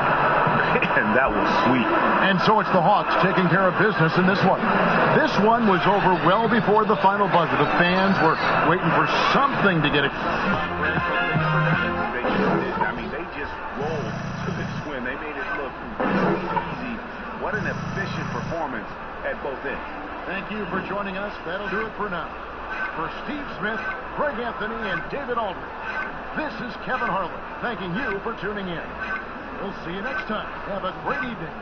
And that was sweet. And so it's the Hawks taking care of business in this one. This one was over well before the final buzzer. The fans were waiting for something to get it. I mean, they just rolled to this win. They made it look easy. What an efficient performance at both ends. Thank you for joining us. That'll do it for now. For Steve Smith, Greg Anthony, and David Aldridge, this is Kevin Harlan thanking you for tuning in. We'll see you next time. Have a great evening.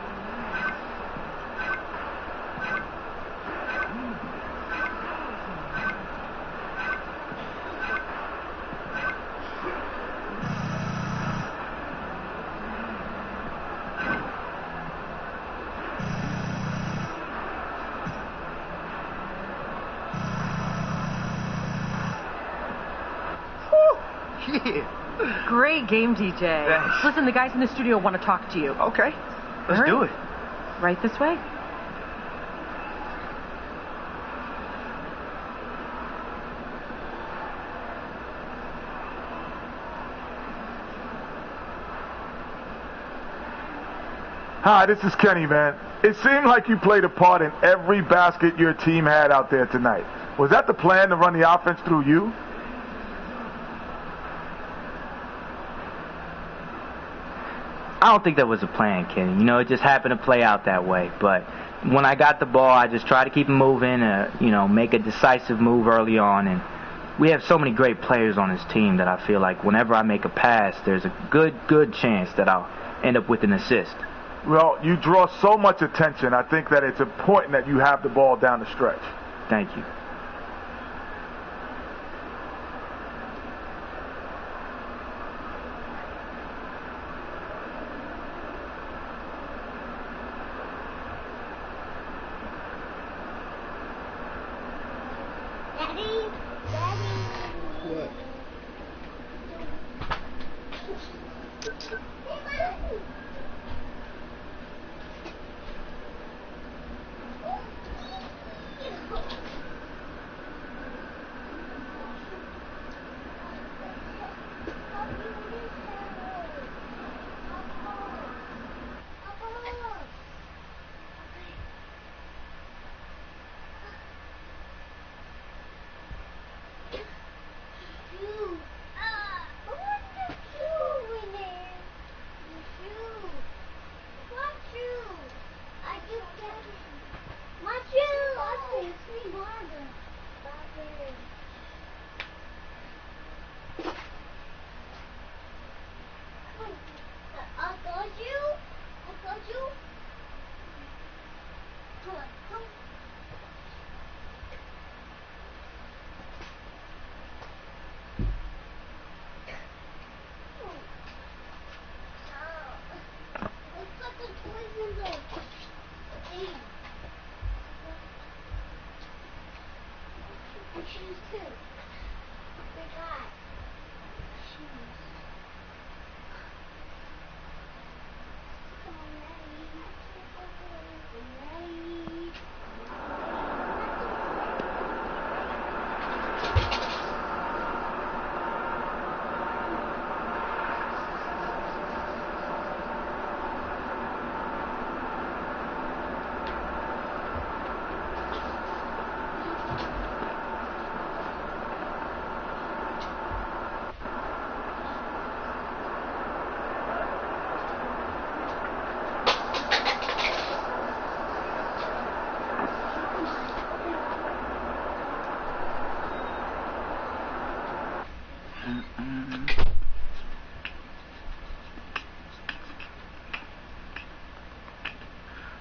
Great game, DJ. Thanks. Listen, the guys in the studio want to talk to you. Okay, let's do it. Right this way. Hi, this is Kenny, man. It seemed like you played a part in every basket your team had out there tonight. Was that the plan, to run the offense through you? I don't think that was a plan, Kenny. You know, it just happened to play out that way. But when I got the ball, I just tried to keep it moving, make a decisive move early on. And we have so many great players on this team that I feel like whenever I make a pass, there's a good chance that I'll end up with an assist. Well, you draw so much attention. I think that it's important that you have the ball down the stretch. Thank you.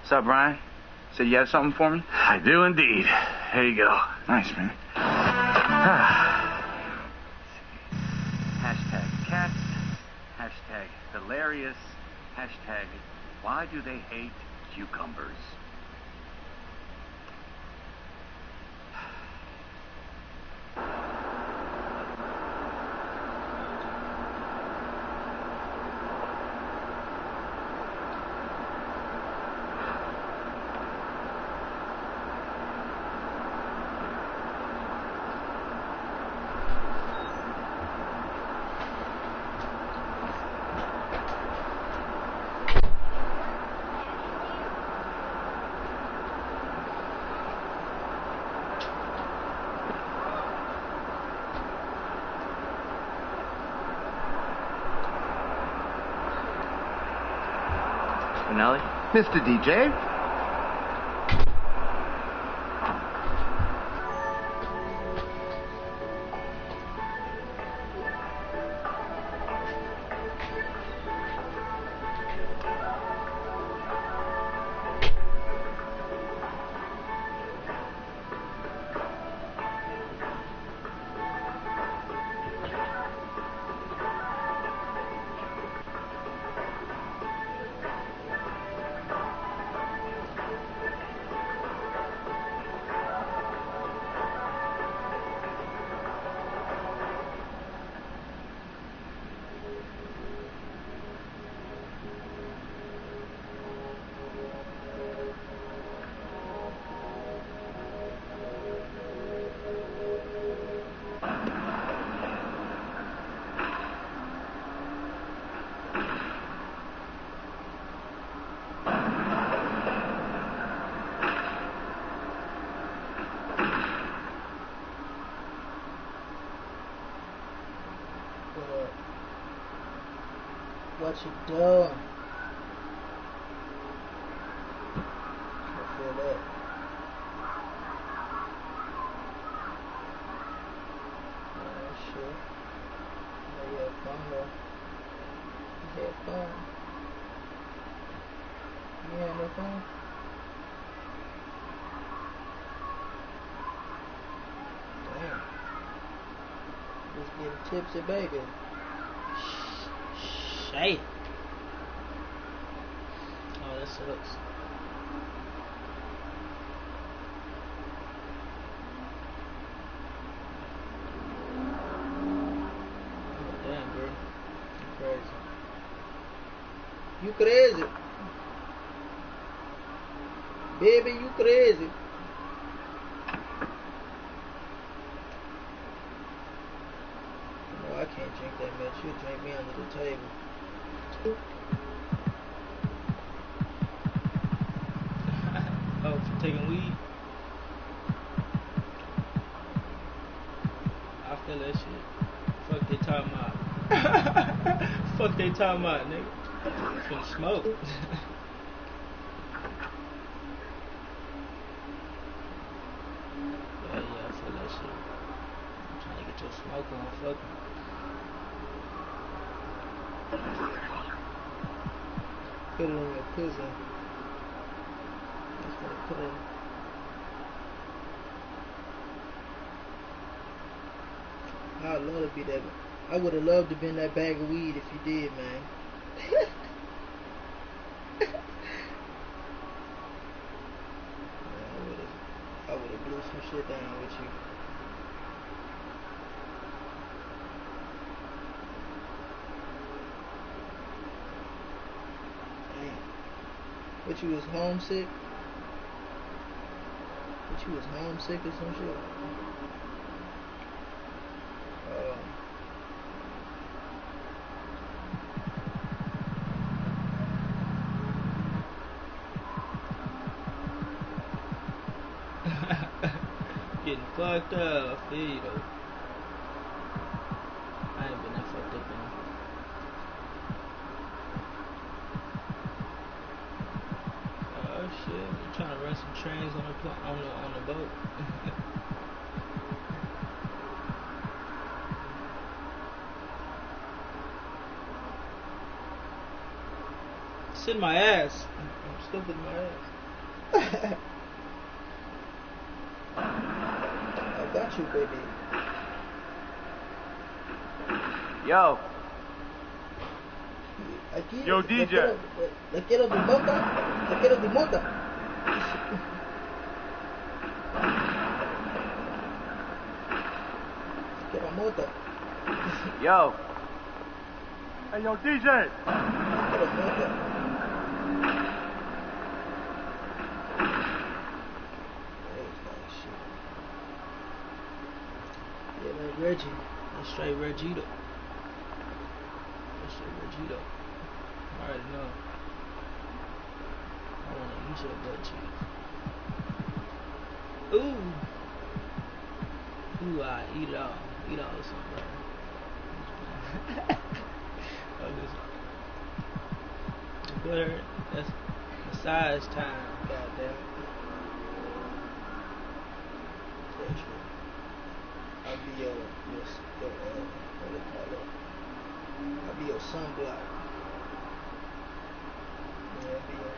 What's up, Brian? Said you had something for me? I do indeed. Here you go. Nice, man. Hashtag cats. Hashtag hilarious. Hashtag why do they hate cucumbers? Nelly? Mr. DJ. What you doing? I feel that. Oh shit. Oh, you had fun though. You had fun. You had no fun? Damn. Just getting tipsy, baby. Shit. Oh, that sucks. Oh, damn, girl. You crazy. You crazy. Baby, you crazy. No, I can't drink that much. You drink me under the table. Oh, for taking weed? I feel that shit. Fuck they talking about. Fuck they talking about, nigga. I'm finna smoke. Yeah, I feel that shit. I'm trying to get your smoke on, fuck me. Put it in your pussy. That's what I put in. I'd love to be that. I would have loved to be in that bag of weed if you did, man. I would have blew some shit down with you. What, you was homesick? What, you was homesick or some shit? Getting fucked up, I feel you though. I ain't been that fucked up in. Oh shit! I'm trying to run some trains on the boat. Sit in my ass. I'm stupid in my ass. I got you, baby. Yo. Aquí, Yo, DJ. Le quiero de mota. Le quiero de mota. Le quiero mota. Yo. Hey, yo, DJ. Le quiero mota. Yeah, man, Reggie. That's straight Regito. That's straight Regito. I already know. I wanna eat your butt cheeks. Ooh. Ooh, I eat it all. Eat all this one, bro. Oh, this one. That's massage time, goddamn. I'll be your what they call it? I'll be your sunblock. Yeah, I'll be your.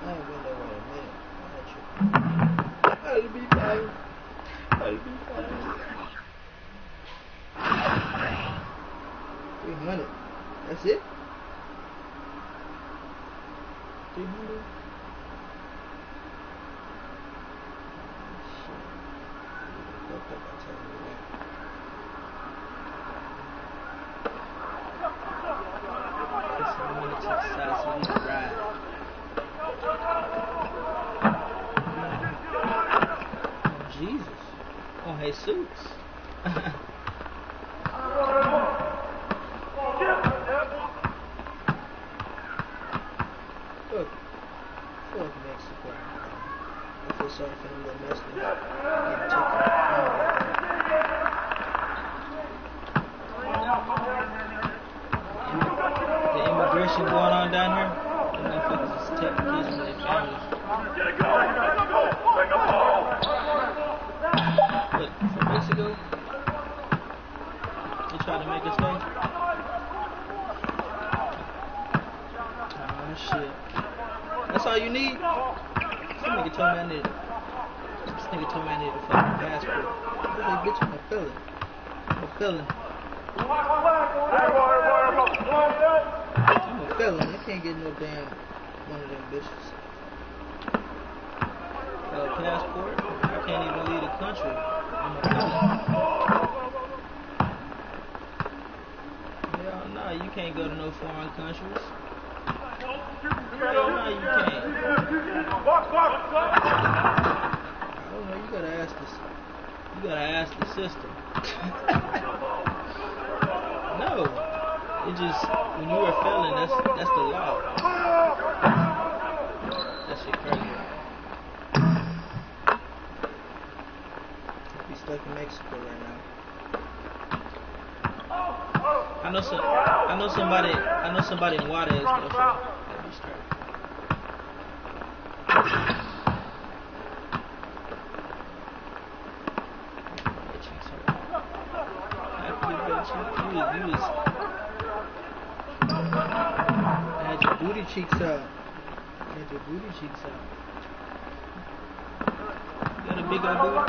I ain't been there in a minute. I'll be fine. I'll be fine. 300. That's it? 300? Shit. Fucked up, I tell you that. Put some money to the side so we can ride. Oh, Jesus. Oh, Jesus. Fuck Mexico. I feel sorry for them little Mexicans getting taken. The immigration going on down here, the motherfuckers is taking kids from their families. But from Mexico, they tried to make us stay. Oh shit. That's all you need? This nigga told me I needed a fucking passport. I was like, bitch, I'm a felon. I'm a felon. I'm a felon. I can't get no damn one of them bitches. Passport? I can't even leave the country. I'm a felon. Hell no, you can't go to no foreign countries. Hell no, you can't. I don't know, you gotta ask the system. No. It just, when you're a felon, that's the law. That shit crazy. I'll be stuck in Mexico right now. I know somebody in Juarez, though, so that'll be straight. Had your booty cheeks out. You got a big old booty?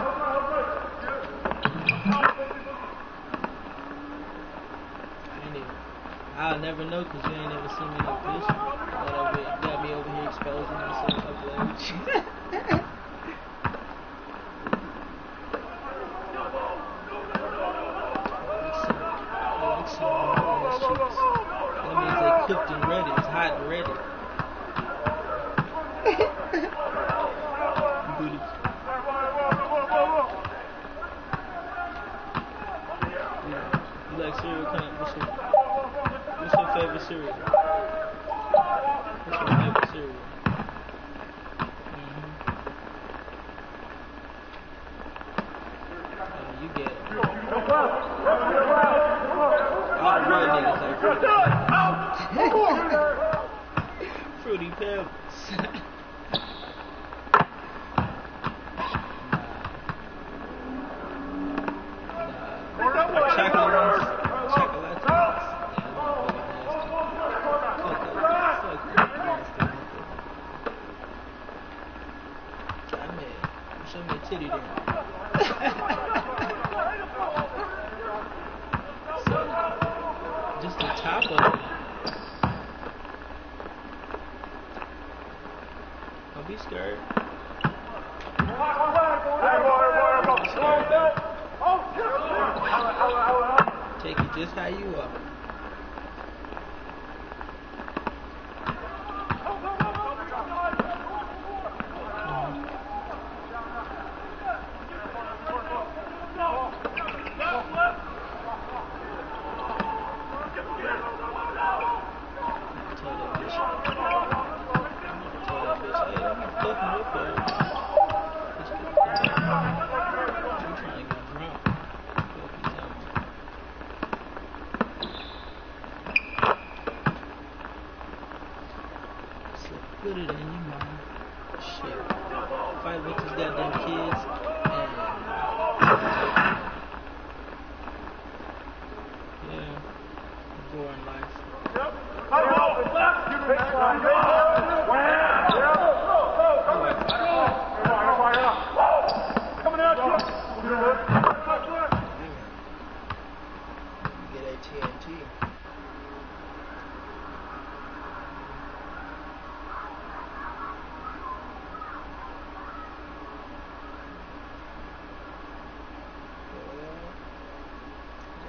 I'll never know because you ain't never seen me in a picture. Got me over here exposing myself upload shit. cereal. What's your favorite cereal? You get it. All the white niggas like Fruity Pebbles. Show me a titty then. So, just the top of it. Don't be scared. Take it just how you are. Put it in your mind. Shit. Fight with these goddamn kids and yeah, boring life. Coming out. Get AT&T.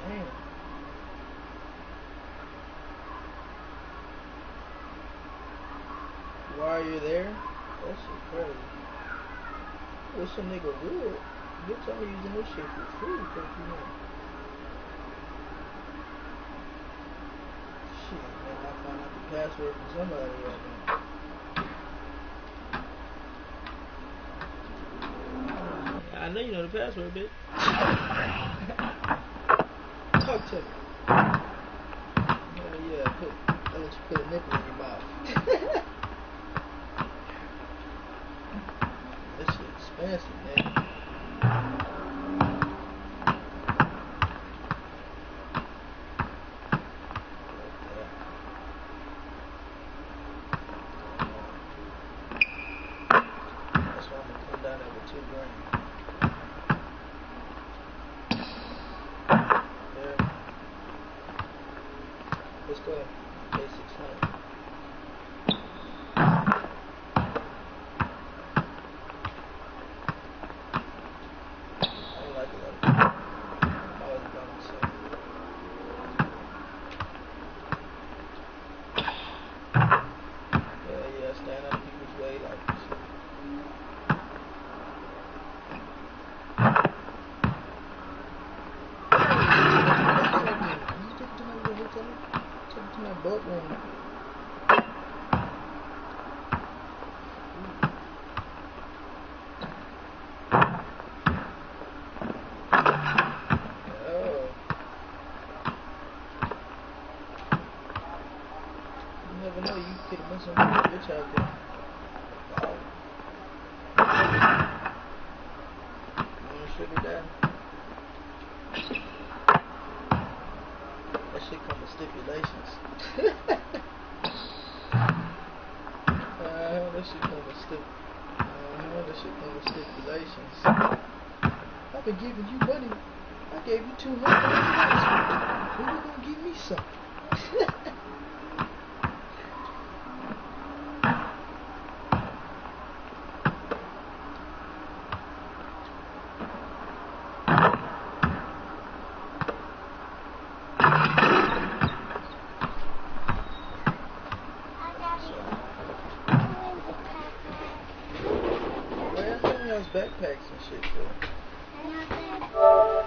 Damn. Why are you there? That shit crazy. Wish a nigga would. Bitch, I'm using this shit for free. Fuck you know. Shit, man, I found out the password from somebody right now. I know you know the password, bitch. Talk to me. Hell yeah, I'll let you put a nipple in your mouth. That shit expensive, man. That's why I'm gonna come down there with $2 grand. There. Let's go. Pay $600. Stand out of people's way like this. Take it to my butt room. Oh. You never know, you could have been some bitch out there. Wow. You wanna sugar daddy? That shit come with stipulations. That shit come with stipulations. I've been giving you money. I gave you $200. When you gonna give me some? Backpacks and shit, though.